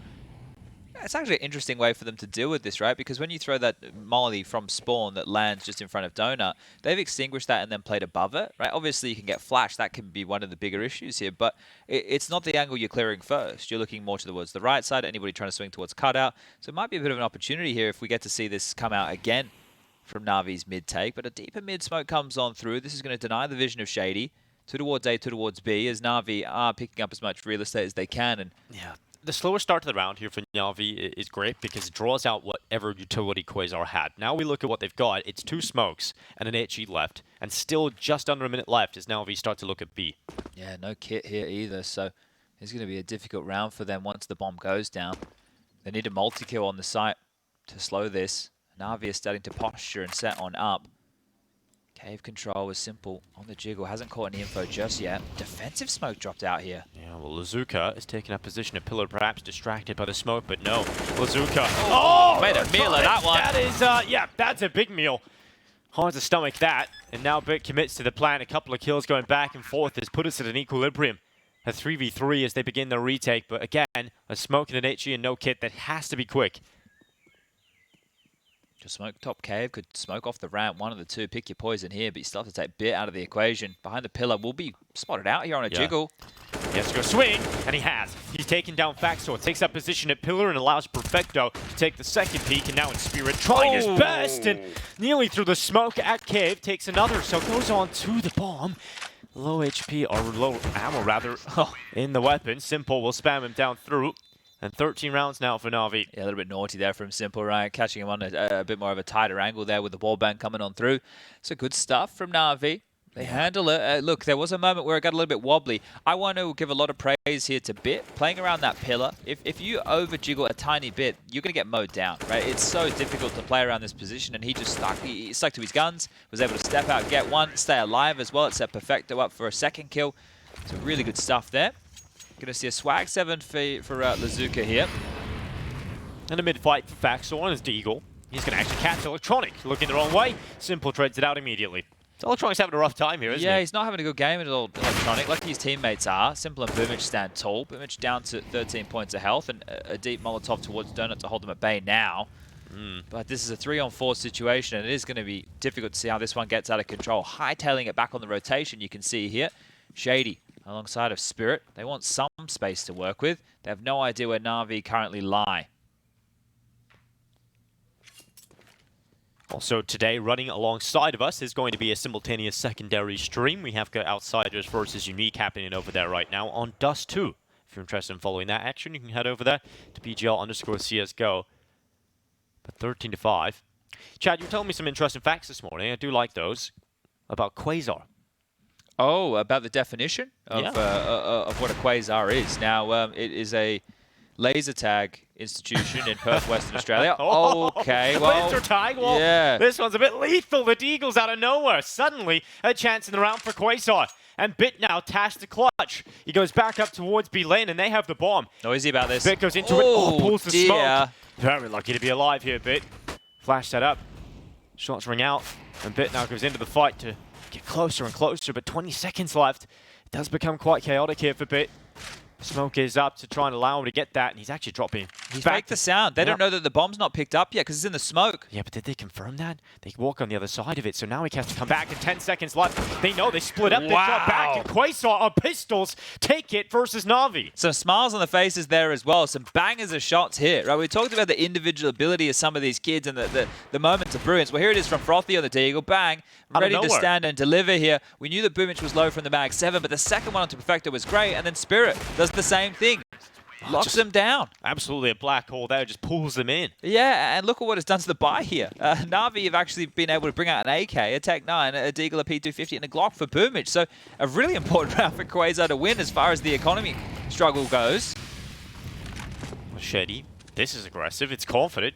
It's actually an interesting way for them to deal with this, right? Because when you throw that molly from spawn that lands just in front of Donut, they've extinguished that and then played above it, right? Obviously, you can get flash. That can be one of the bigger issues here, but it's not the angle you're clearing first. You're looking more towards the right side, anybody trying to swing towards cutout. So it might be a bit of an opportunity here if we get to see this come out again from Navi's mid take, but a deeper mid smoke comes on through. This is going to deny the vision of Shady. 2 towards A, 2 towards B, as Navi are picking up as much real estate as they can. And yeah, the slower start to the round here for NaVi is great because it draws out whatever utility QUAZAR had. Now we look at what they've got. It's 2 smokes and an HE left, and still just under a minute left as NaVi start to look at B. Yeah, no kit here either, so it's going to be a difficult round for them once the bomb goes down. They need a multi-kill on the site to slow this. NaVi is starting to posture and set on up. Cave control was simple on the jiggle. Hasn't caught any info just yet. Defensive smoke dropped out here. Yeah, well, Lazuka is taking up position at pillar, perhaps distracted by the smoke, but no. Lazuka. Oh, made a meal of that one. That is, yeah, that's a big meal. Hard to stomach that. And now Bit commits to the plan. A couple of kills going back and forth has put us at an equilibrium. A 3v3 as they begin their retake, but again, a smoke and an HE and no kit that has to be quick. Just smoke top cave, could smoke off the ramp, one of the two. Pick your poison here, but you still have to take Bit out of the equation. Behind the pillar will be spotted out here on a jiggle. He has to go swing, and he has. He's taken down Faxor, takes up position at pillar and allows Perfecto to take the second peek, and now in Spirit trying his best, and nearly through the smoke at cave, takes another, so goes on to the bomb. Low HP, or low ammo rather, in the weapon. Simple will spam him down through. And 13 rounds now for NaVi. Yeah, a little bit naughty there from Simple, right? Catching him on a bit more of a tighter angle there with the wall bang coming on through. So good stuff from NaVi. They handle it. Look, there was a moment where it got a little bit wobbly. I want to give a lot of praise here to Bit. Playing around that pillar, if you over-jiggle a tiny bit, you're going to get mowed down, right? It's so difficult to play around this position, and he just stuck. He stuck to his guns, was able to step out, get one, stay alive as well. It set Perfecto up for a second kill. So really good stuff there. Going to see a swag 7 for Lazuka here. And a mid-fight for Faxor on his Deagle. He's going to actually catch Electronic. Looking the wrong way. Simple treads it out immediately. So Electronic's having a rough time here, isn't he? Yeah, he's not having a good game at all, Electronic. Lucky his teammates are. Simple and Boomich stand tall. Boomich down to 13 points of health, and a deep Molotov towards Donut to hold them at bay now. But this is a 3-on-4 situation, and it is going to be difficult to see how this one gets out of control. Hightailing it back on the rotation, you can see here. Shady alongside of Spirit. They want some space to work with. They have no idea where NaVi currently lie. Also today, running alongside of us is going to be a simultaneous secondary stream. We have got Outsiders versus Unique happening over there right now on Dust 2. If you're interested in following that action, you can head over there to PGL_CSGO. But 13-5. Chad, you were telling me some interesting facts this morning. I do like those. About QUAZAR. Oh, about the definition of what a QUAZAR is. Now, it is a laser tag institution in Perth, Western Australia. Okay, well, laser tag? Well, yeah. This one's a bit lethal. The Deagle's out of nowhere. Suddenly, a chance in the round for QUAZAR. And Bit now tasks the clutch. He goes back up towards B lane, and they have the bomb. Noisy about this. Bit goes into it. Pulls the smoke. Very lucky to be alive here, Bit. Flash that up. Shots ring out. And Bit now goes into the fight to get closer and closer, but 20 seconds left. It does become quite chaotic here for Bit. Smoke is up to try and allow him to get that, and he's actually dropping. He's faked the sound. They don't know that the bomb's not picked up yet because it's in the smoke. Yeah, but did they confirm that? They walk on the other side of it, so now he has to come back in 10 seconds left. They know they split up, they drop back, and QUAZAR on pistols take it versus NaVi. Some smiles on the faces there as well. Some bangers of shots here, right? We talked about the individual ability of some of these kids and the moments of brilliance. Well, here it is from Frothy on the Deagle. Bang. Ready to stand and deliver here. We knew that Boomich was low from the mag 7, but the second one onto Perfecto was great, and then Spirit does the same thing. Locks them down. Absolutely a black hole there, just pulls them in. Yeah, and look at what it's done to the buy here. NaVi have actually been able to bring out an AK, a Tech 9, a Deagle, a P250, and a Glock for Boomich. So a really important round for QUAZAR to win as far as the economy struggle goes. Shady, this is aggressive, it's confident.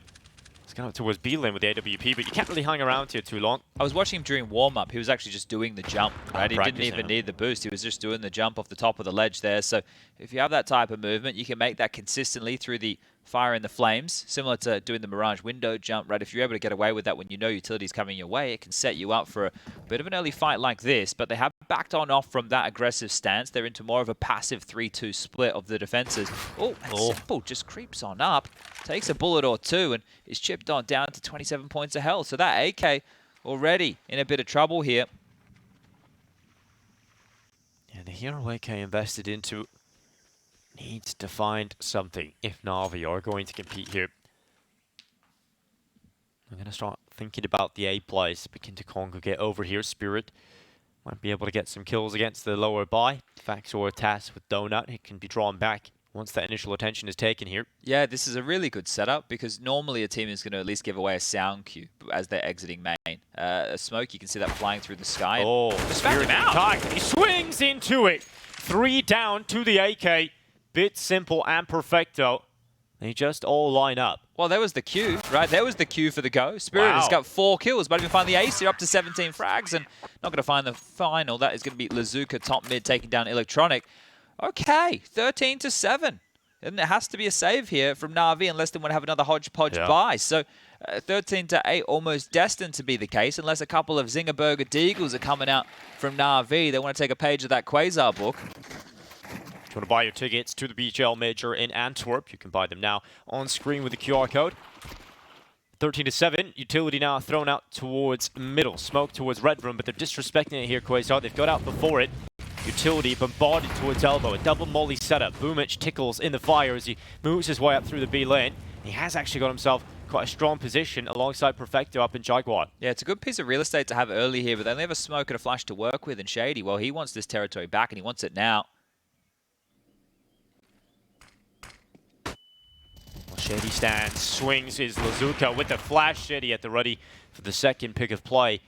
It's going up towards B lane with the AWP, but you can't really hang around here too long. I was watching him during warm-up. He was actually just doing the jump, right? He didn't even need the boost. He was just doing the jump off the top of the ledge there. So if you have that type of movement, you can make that consistently through the fire in the flames, similar to doing the Mirage window jump, right? If you're able to get away with that when you know utility's coming your way, it can set you up for a bit of an early fight like this, but they have backed on off from that aggressive stance. They're into more of a passive 3-2 split of the defenses. Oh, and Simple just creeps on up, takes a bullet or two, and is chipped on down to 27 points of health. So that AK already in a bit of trouble here. Yeah, the hero AK invested into needs to find something if NaVi are going to compete here. I'm going to start thinking about the A plays, begin to congregate over here. Spirit might be able to get some kills against the lower buy. Faxor tasked with Donut. It can be drawn back once that initial attention is taken here. Yeah, this is a really good setup because normally a team is going to at least give away a sound cue as they're exiting main. A smoke, you can see that flying through the sky. Oh, just found him out. He swings into it. 3 down to the AK. Bit Simple and Perfecto. They just all line up. Well, there was the cue, right? There was the cue for the go. Spirit has got 4 kills, but even find the ace here up to 17 frags, and not going to find the final. That is going to be Lazuka top mid taking down Electronic. Okay, 13-7. And it has to be a save here from NaVi unless they want to have another hodgepodge buy. So 13-8, almost destined to be the case, unless a couple of Zingerberger Deagles are coming out from NaVi. They want to take a page of that QUAZAR book. If you want to buy your tickets to the PGL Major in Antwerp, you can buy them now on screen with the QR code. 13-7, utility now thrown out towards middle, smoke towards red room, but they're disrespecting it here, QUAZAR. They've got out before it. Utility bombarded towards elbow, a double molly setup. Boomich tickles in the fire as he moves his way up through the B lane. He has actually got himself quite a strong position alongside Perfecto up in Jaguar. Yeah, it's a good piece of real estate to have early here, but they only have a smoke and a flash to work with, and Shady, well, he wants this territory back, and he wants it now. Shady stands, swings his Lazuka with the flash. Shady at the ready for the second pick of play.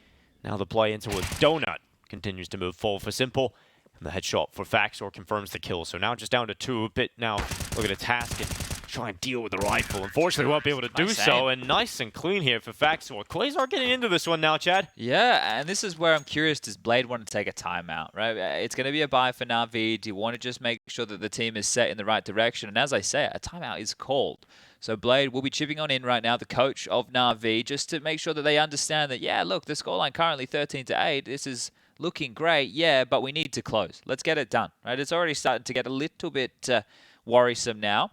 Now the play into a donut continues to move forward for Simple. And the headshot for Faxor confirms the kill. So now just down to 2. A bit now look at a task and try and deal with the rifle. Unfortunately, won't be able to do so. And nice and clean here for Faxor. QUAZAR getting into this one now, Chad. Yeah, and this is where I'm curious, does Blade want to take a timeout, right? It's going to be a buy for NaVi. Do you want to just make sure that the team is set in the right direction? And as I say, a timeout is called. So Blade will be chipping on in right now, the coach of NaVi, just to make sure that they understand that, yeah, look, the scoreline currently 13-8. This is looking great, yeah, but we need to close. Let's get it done, right? It's already starting to get a little bit worrisome now.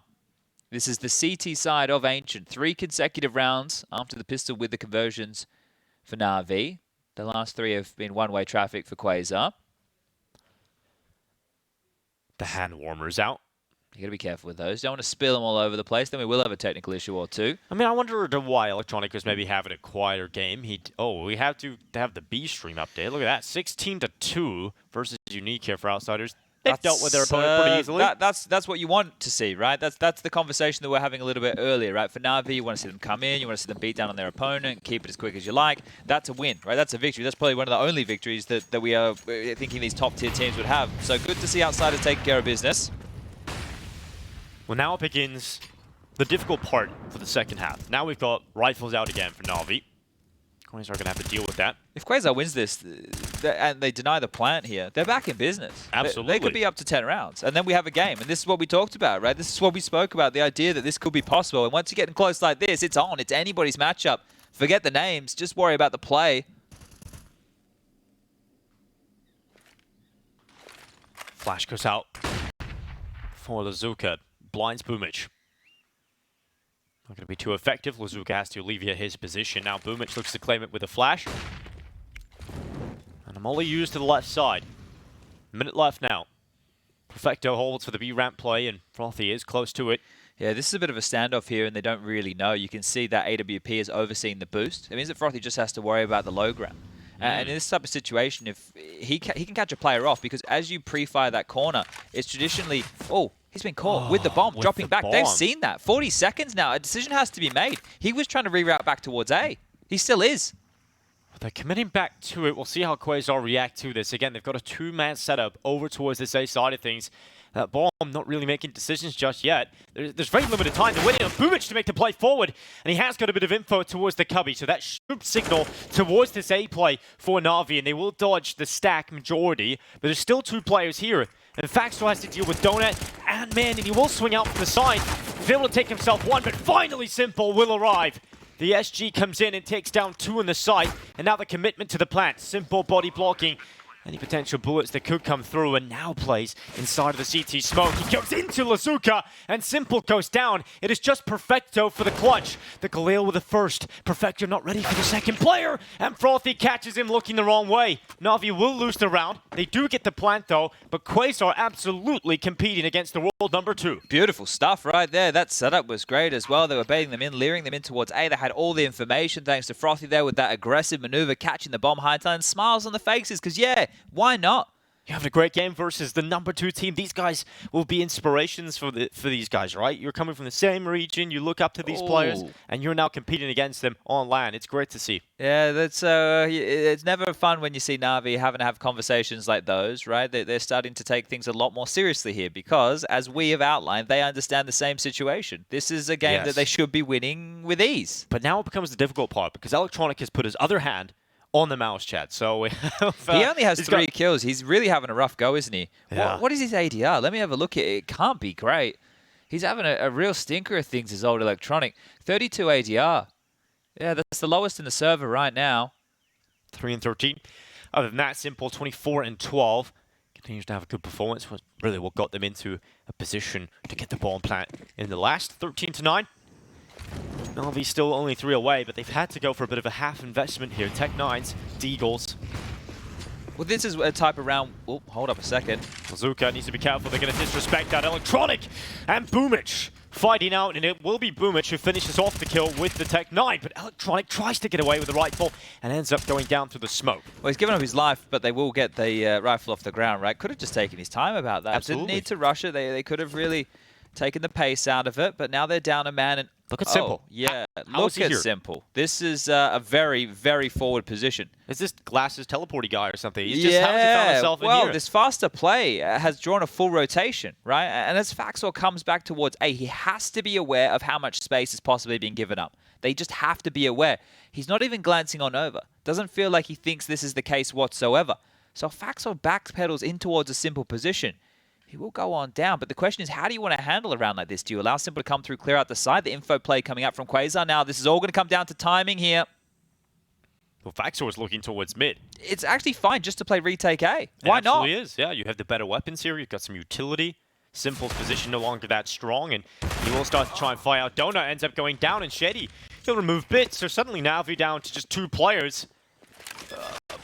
This is the CT side of Ancient. 3 consecutive rounds after the pistol with the conversions for NaVi. The last 3 have been one-way traffic for QUAZAR. The hand warmer's out. You got to be careful with those. Don't want to spill them all over the place. Then we will have a technical issue or two. I mean, I wonder why Electronic was maybe having a quieter game. We have to have the B stream update. Look at that, 16-2 versus Unique here for Outsiders. They've dealt with their opponent pretty easily. That's what you want to see, right? That's the conversation that we're having a little bit earlier, right? For NaVi, you want to see them come in, you want to see them beat down on their opponent, keep it as quick as you like. That's a win, right? That's a victory. That's probably one of the only victories that we are thinking these top-tier teams would have. So good to see Outsiders taking care of business. Well, now it begins the difficult part for the second half. Now we've got rifles out again for NaVi. QUAZAR are going to have to deal with that. If QUAZAR wins this and they deny the plant here, they're back in business. Absolutely. They could be up to 10 rounds, and then we have a game. And this is what we talked about, right? This is what we spoke about, the idea that this could be possible. And once you get close like this, it's on. It's anybody's matchup. Forget the names. Just worry about the play. Flash goes out for Lazuka. Blinds Boomich. Not going to be too effective. Lazuka has to alleviate his position. Now Boomich looks to claim it with a flash. And a molly used to the left side. Minute left now. Perfecto holds for the B ramp play, and Frothy is close to it. Yeah, this is a bit of a standoff here, and they don't really know. You can see that AWP is overseeing the boost. It means that Frothy just has to worry about the low ground. And in this type of situation, if he can catch a player off, because as you pre-fire that corner, it's traditionally, oh, he's been caught with the bomb, dropping back. They've seen that. 40 seconds now. A decision has to be made. He was trying to reroute back towards A. He still is. They're committing back to it. We'll see how QUAZAR react to this. Again, they've got a 2-man setup over towards this A side of things. Bomb not really making decisions just yet. There's very limited time to win it. Boomich to make the play forward, and he has got a bit of info towards the cubby, so that should signal towards this A play for NaVi, and they will dodge the stack majority, but there's still 2 players here. And Faxo has to deal with Donut and Man, and he will swing out from the side. Be able to take himself one, but finally Simple will arrive. The SG comes in and takes down 2 on the side, and now the commitment to the plant. Simple body blocking. Any potential bullets that could come through, and now plays inside of the CT smoke. He goes into Lazuka, and Simple goes down. It is just Perfecto for the clutch. The Galil with the first. Perfecto not ready for the second player, and Frothy catches him looking the wrong way. NaVi will lose the round. They do get the plant though, but QUAZAR absolutely competing against the world number 2. Beautiful stuff right there. That setup was great as well. They were baiting them in, leering them in towards A. They had all the information thanks to Frothy there with that aggressive maneuver, catching the bomb high time, smiles on the faces, because yeah, why not? You're having a great game versus the number 2 team. These guys will be inspirations for these guys, right? You're coming from the same region, you look up to these players, and you're now competing against them on LAN. It's great to see. Yeah, that's it's never fun when you see NaVi having to have conversations like those, right? They're starting to take things a lot more seriously here because, as we have outlined, they understand the same situation. This is a game that they should be winning with ease. But now it becomes the difficult part because Electronic has put his other hand on the mouse, chat. So he only has 3 kills. He's really having a rough go, isn't he? Yeah. What is his ADR? Let me have a look at it. It can't be great. He's having a real stinker of things, his old Electronic. 32 ADR. Yeah, that's the lowest in the server right now. 3 and 13. Other than that, Simple 24 and 12. Continues to have a good performance. Was really what got them into a position to get the bomb plant in the last. 13 to 9. NaVi still only 3 away, but they've had to go for a bit of a half investment here. Tech9s, Deagles. Well, this is a type of round... Oh, hold up a second. Lazuka needs to be careful. They're going to disrespect that Electronic. And Boomich fighting out, and it will be Boomich who finishes off the kill with the Tech9. But Electronic tries to get away with the rifle and ends up going down through the smoke. Well, he's given up his life, but they will get the rifle off the ground, right? Could have just taken his time about that. Absolutely. Didn't need to rush it. They could have really taken the pace out of it, but now they're down a man. And look at Simple. Yeah, look at Simple. This is a very, very forward position. Is this Glasses teleporty guy or something? He's just how has he found himself in here? This faster play has drawn a full rotation, right? And as Faxor comes back towards A, he has to be aware of how much space is possibly being given up. They just have to be aware. He's not even glancing on over. Doesn't feel like he thinks this is the case whatsoever. So Faxor backpedals in towards a Simple position. He will go on down, but the question is, how do you want to handle a round like this? Do you allow Simple to come through, clear out the side? The info play coming up from QUAZAR. Now, this is all going to come down to timing here. Well, Faxor is looking towards mid. It's actually fine just to play retake A. Why not? It absolutely is. Yeah, you have the better weapons here. You've got some utility. Simple's position no longer that strong, and he will start to try and fly out. Donut ends up going down, and Shady, he'll remove bits. So suddenly NaVi down to just 2 players.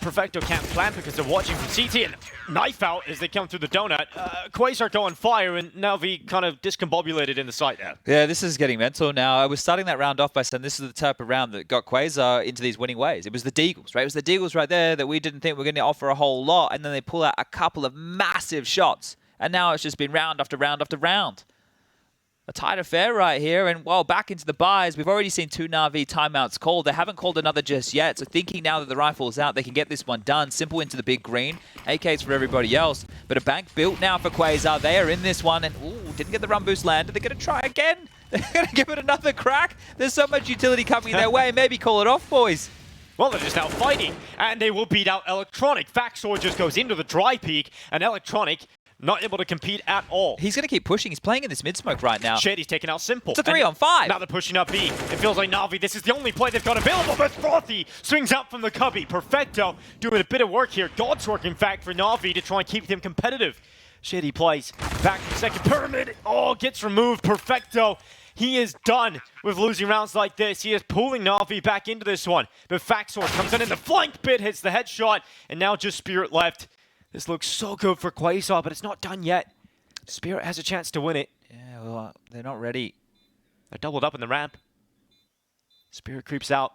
Perfecto can't plant because they're watching from CT, and knife out as they come through the donut. QUAZAR go on fire, and NaVi kind of discombobulated in the site there. Yeah, this is getting mental now. I was starting that round off by saying this is the type of round that got QUAZAR into these winning ways. It was the Deagles, right? It was the Deagles right there that we didn't think were going to offer a whole lot, and then they pull out a couple of massive shots, and now it's just been round after round after round. A tight affair right here, and well, back into the buys. We've already seen 2 NaVi timeouts called. They haven't called another just yet, so thinking now that the rifle's out, they can get this one done. Simple into the big green. AKs for everybody else, but a bank built now for QUAZAR. They are in this one, and ooh, didn't get the run boost landed. They're going to try again. They're going to give it another crack. There's so much utility coming their way. Maybe call it off, boys. Well, they're just now fighting, and they will beat out Electronic. Faxor just goes into the dry peak, and Electronic not able to compete at all. He's going to keep pushing. He's playing in this mid-smoke right now. Shady's taking out Simple. It's a 3-on-5. Now they're pushing up B. It feels like NaVi, this is the only play they've got available, but Frothy swings out from the cubby. Perfecto doing a bit of work here. God's work, in fact, for NaVi to try and keep them competitive. Shady plays back to the second pyramid. Oh, gets removed. Perfecto. He is done with losing rounds like this. He is pulling NaVi back into this one. But Faxor comes in the flank bit, hits the headshot, and now just Spirit left. This looks so good for QUAZAR, but it's not done yet. Spirit has a chance to win it. Yeah, well, they're not ready. They're doubled up in the ramp. Spirit creeps out.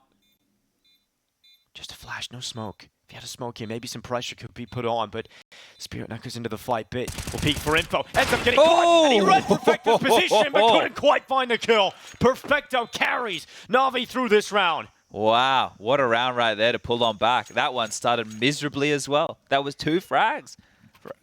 Just a flash, no smoke. If you had a smoke here, maybe some pressure could be put on, but Spirit now goes into the fight bit. Will peek for info. Ends up getting caught, and he read Perfecto's position, but couldn't quite find the kill. Perfecto carries NaVi through this round. Wow, what a round right there to pull on back. That one started miserably as well. That was 2 frags.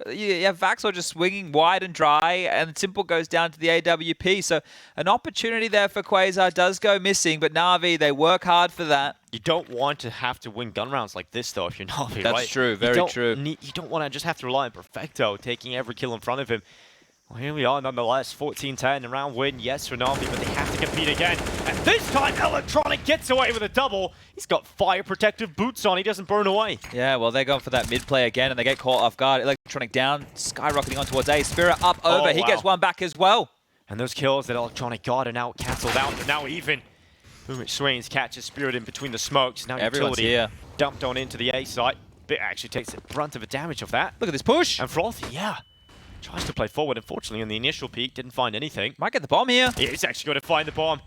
Yeah, Vaxor just swinging wide and dry, and Simple goes down to the AWP. So an opportunity there for QUAZAR does go missing, but NaVi, they work hard for that. You don't want to have to win gun rounds like this, though, if you're NaVi, right? That's true, very true. You don't want to just have to rely on Perfecto taking every kill in front of him. Well, here we are, nonetheless, 14-10, a round win, yes, for NaVi, but they have to compete again. And this time, Electronic gets away with a double. He's got fire protective boots on, he doesn't burn away. Yeah, well, they're going for that mid play again, and they get caught off guard. Electronic down, skyrocketing on towards A. Spirit up over, he gets one back as well. And those kills that Electronic got are now cancelled out, but now even. Boomich swings, catches Spirit in between the smokes. Now Everyone's Utility here. Dumped on into the A site. Bit actually takes the brunt of the damage of that. Look at this push. And Frothy, yeah. Tries to play forward. Unfortunately, on the initial peak, didn't find anything. Might get the bomb here. Yeah, he's actually going to find the bomb.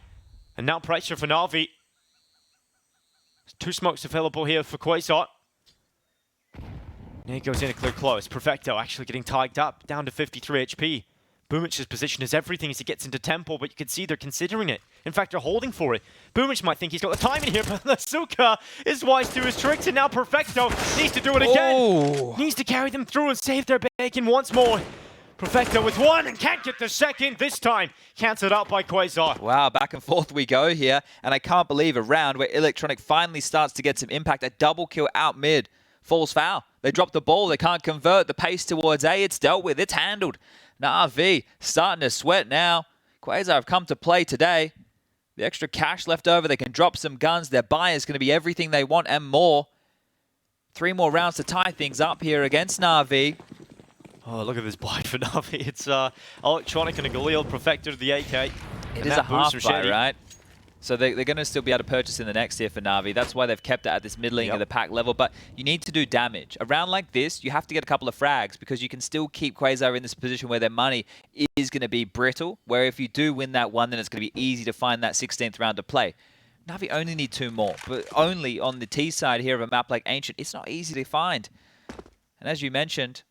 And now pressure for NaVi. Two smokes available here for QUAZAR. And he goes in a clear close. Perfecto actually getting tagged up, down to 53 HP. Boomich's position is everything as he gets into Temple, but you can see they're considering it. In fact, they're holding for it. Boomich might think he's got the time in here, but Lazuka is wise to his tricks, and now Perfecto needs to do it again. Oh. Needs to carry them through and save their bacon once more. Perfecto with one and can't get the second this time. Cancelled out by QUAZAR. Wow, back and forth we go here, and I can't believe a round where Electronic finally starts to get some impact. A double kill out mid. Falls foul. They drop the ball. They can't convert. The pace towards A, it's dealt with. It's handled. NaVi starting to sweat now. QUAZAR have come to play today. The extra cash left over, they can drop some guns. Their buy is going to be everything they want and more. 3 more rounds to tie things up here against NaVi. Oh, look at this buy for NaVi. It's Electronic and a Galil Perfecto to the AK. It is a half buy, right? So they're going to still be able to purchase in the next tier for NaVi. That's why they've kept it at this middling of the pack level. But you need to do damage. A round like this, you have to get a couple of frags because you can still keep QUAZAR in this position where their money is going to be brittle. Where if you do win that one, then it's going to be easy to find that 16th round to play. NaVi only need 2 more, but only on the T side here of a map like Ancient, it's not easy to find. And as you mentioned,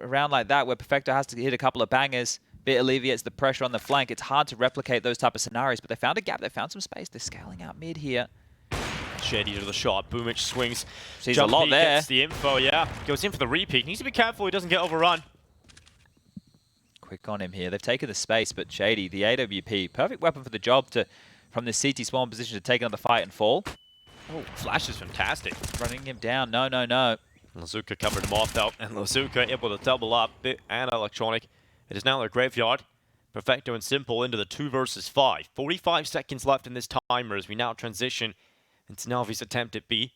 a round like that where Perfecto has to hit a couple of bangers, bit alleviates the pressure on the flank. It's hard to replicate those type of scenarios, but they found a gap. They found some space. They're scaling out mid here. Shady to the shot. Boomich swings. Sees a lot there. Gets the info, yeah. Goes in for the repeat. Needs to be careful he doesn't get overrun. Quick on him here. They've taken the space, but Shady, the AWP, perfect weapon for the job to, from this CT spawn position to take another fight and fall. Oh, Flash is fantastic. Running him down. No, no, no. Lazuka covered him off though, and Lazuka able to double up. Bit and Electronic. It is now their graveyard. Perfecto and Simple into the 2 versus 5. 45 seconds left in this timer as we now transition into NaVi's attempt at B.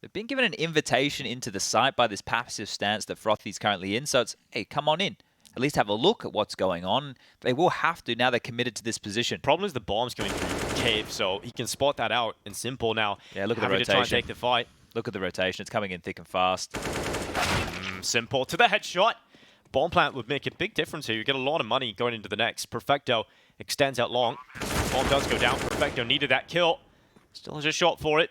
They've been given an invitation into the site by this passive stance that Frothy's currently in. So it's, hey, come on in. At least have a look at what's going on. They will have to now they're committed to this position. Problem is the bomb's coming through the cave, so he can spot that out. And Simple now look at the having to try and take the fight. Look at the rotation. It's coming in thick and fast. Simple to the headshot. Bomb plant would make a big difference here. You get a lot of money going into the next. Perfecto extends out long. Bomb does go down. Perfecto needed that kill. Still has a shot for it.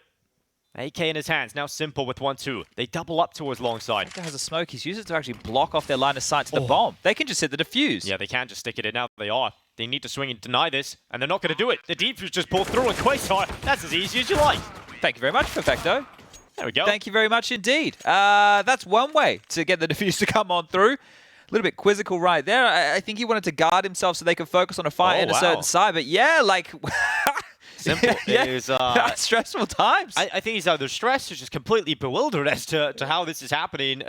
AK in his hands. Now Simple with 1-2. They double up towards long side. Perfecto has a smoke. He's used it to actually block off their line of sight to the bomb. They can just hit the defuse. Yeah, they can't just stick it in. Now they are. They need to swing and deny this, and they're not going to do it. The defuse just pulled through, and QUAZAR, that's as easy as you like. Thank you very much, Perfecto. There we go. Thank you very much indeed. That's one way to get the defuse to come on through. A little bit quizzical right there. I think he wanted to guard himself so they could focus on a fight in a certain side. But yeah, like... Simple is... stressful times. I think he's either stressed or just completely bewildered as to how this is happening.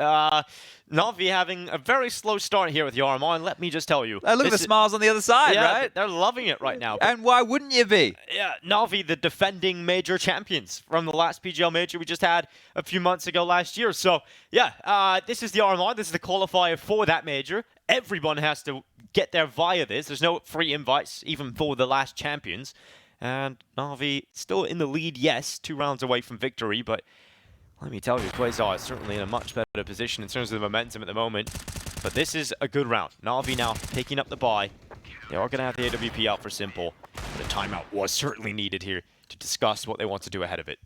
NaVi having a very slow start here with the RMR, and let me just tell you. Look at the smiles on the other side, right? They're loving it right now. And why wouldn't you be? Yeah, NaVi, the defending major champions from the last PGL major we just had a few months ago last year. So, yeah, this is the RMR. This is the qualifier for that major. Everyone has to get there via this. There's no free invites, even for the last champions. And NaVi still in the lead, yes, 2 rounds away from victory, but let me tell you, QUAZAR is certainly in a much better position in terms of the momentum at the moment. But this is a good round. NaVi now picking up the buy. They are going to have the AWP out for Simple, but a timeout was certainly needed here to discuss what they want to do ahead of it.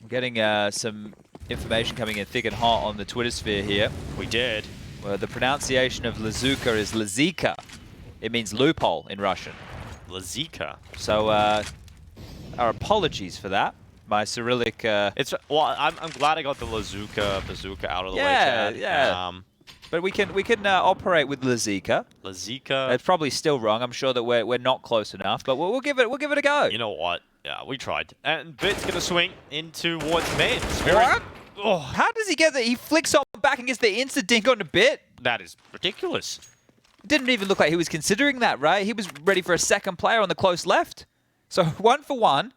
I'm getting some information coming in thick and hot on the Twitter sphere here. We did. Well, the pronunciation of Lazuka is Lazika. It means loophole in Russian. Lazika. So, our apologies for that. My Cyrillic... Well, I'm glad I got the bazooka out of the way, yeah, Chad. yeah. But we can operate with Lazika. Lazika. It's probably still wrong. I'm sure that we're not close enough, but we'll give it a go. You know what? Yeah, we tried. And Bit's gonna swing in towards mid. What? Oh, How does he get that? He flicks on back and gets the insta dink on a Bit. that is ridiculous. Didn't even look like he was considering that, right? He was ready for a second player on the close left. So 1 for 1.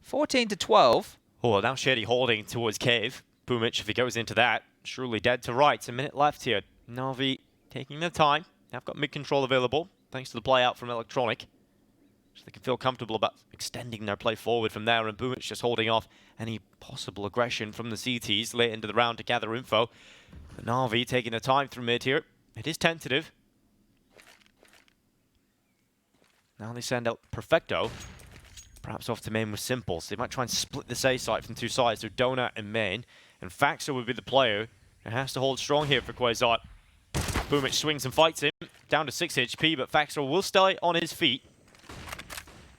14 to 12. Oh, now Shady holding towards Cave. Boomic, if he goes into that, surely dead to rights. A minute left here. NaVi taking their time. They've got mid-control available, thanks to the play out from Electronic. So they can feel comfortable about extending their play forward from there, and Boomic just holding off any possible aggression from the CTs late into the round to gather info. But NaVi taking their time through mid here. It is tentative. Now they send out Perfecto. Perhaps off to main with Simple. So they might try and split this A site from two sides. So Donut and main. And Faxo would be the player who has to hold strong here for QUAZAR. Boomic swings and fights him. Down to 6 HP, but Faxo will stay on his feet.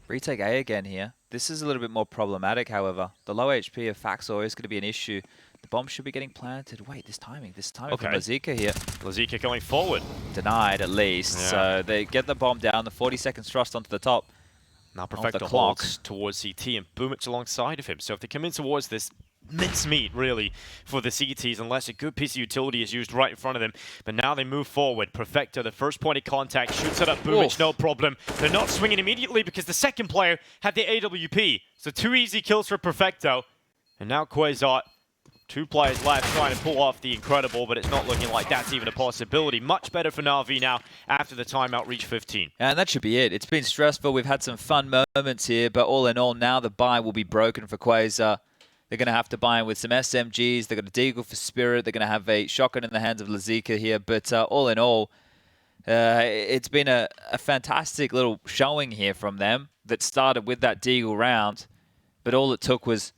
Retake A again here. This is a little bit more problematic, however. The low HP of Faxor is going to be an issue. The bomb should be getting planted. Wait, this timing from Lazika here. Lazika going forward. Denied, at least. Yeah. So they get the bomb down. The 40 seconds thrust onto the top. Now Perfecto holds towards CT and Boomic alongside of him. So if they come in towards this mincemeat, really, for the CTs, unless a good piece of utility is used right in front of them. But now they move forward. Perfecto, the first point of contact, shoots it up Boomic, no problem. They're not swinging immediately because the second player had the AWP. So 2 easy kills for Perfecto. And now QUAZAR, 2 players left trying to pull off the incredible, but it's not looking like that's even a possibility. Much better for NaVi now after the timeout reached 15. And that should be it. It's been stressful. We've had some fun moments here, but all in all, now the buy will be broken for QUAZAR. They're going to have to buy in with some SMGs. They've got a Deagle for Spirit. They're going to have a shotgun in the hands of Lazika here. But all in all, it's been a fantastic little showing here from them that started with that Deagle round. But all it took was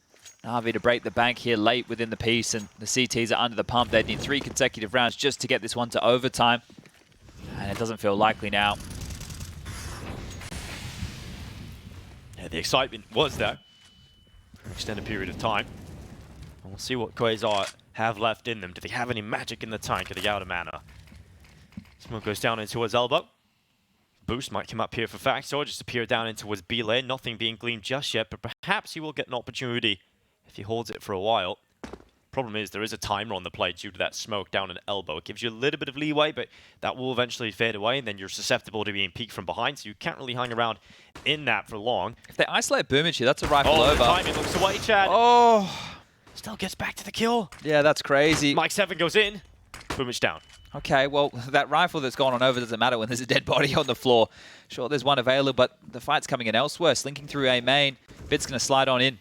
NaVi to break the bank here late within the piece, and the CTs are under the pump. They'd need 3 consecutive rounds just to get this one to overtime. And it doesn't feel likely now. Yeah, the excitement was there. Extended period of time. We'll see what QUAZAR have left in them. Do they have any magic in the tank? Are they out of mana? Smoke goes down into his elbow. Boost might come up here for Faxor, just appear down into his B lane. Nothing being gleamed just yet, but perhaps he will get an opportunity if he holds it for a while. Problem is, there is a timer on the play due to that smoke down an elbow. It gives you a little bit of leeway, but that will eventually fade away, and then you're susceptible to being peeked from behind, so you can't really hang around in that for long. If they isolate Boomic here, that's a rifle over. over. The timing looks away, Chad. Oh! Still gets back to the kill. Yeah, that's crazy. Mike 7 goes in. Boomic down. Okay, well, that rifle that's gone on over doesn't matter when there's a dead body on the floor. Sure, there's one available, but the fight's coming in elsewhere. Slinking through A main. Bit's going to slide on in.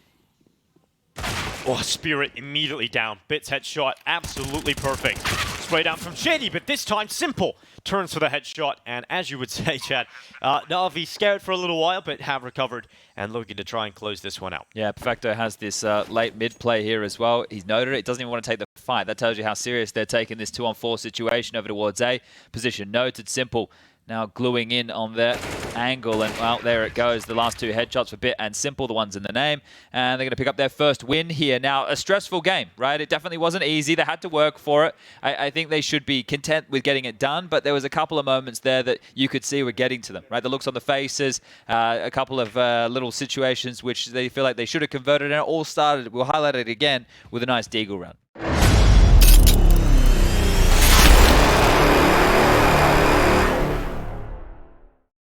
Oh, Spirit immediately down. Bit's headshot, absolutely perfect. Spray down from Shady, but this time Simple turns for the headshot. And as you would say, Chad, NaVi scared for a little while, but have recovered and looking to try and close this one out. Yeah, Perfecto has this late mid play here as well. He's noted it. He doesn't even want to take the fight. That tells you how serious they're taking this 2-on-4 situation over towards A. Position noted. Simple now gluing in on their angle, and well, there it goes. The last 2 headshots for Bit and Simple, the ones in the name, and they're going to pick up their first win here. Now, a stressful game, right? It definitely wasn't easy. They had to work for it. I think they should be content with getting it done, but there was a couple of moments there that you could see were getting to them, right? The looks on the faces, a couple of little situations which they feel like they should have converted, and it all started, we'll highlight it again, with a nice Deagle round.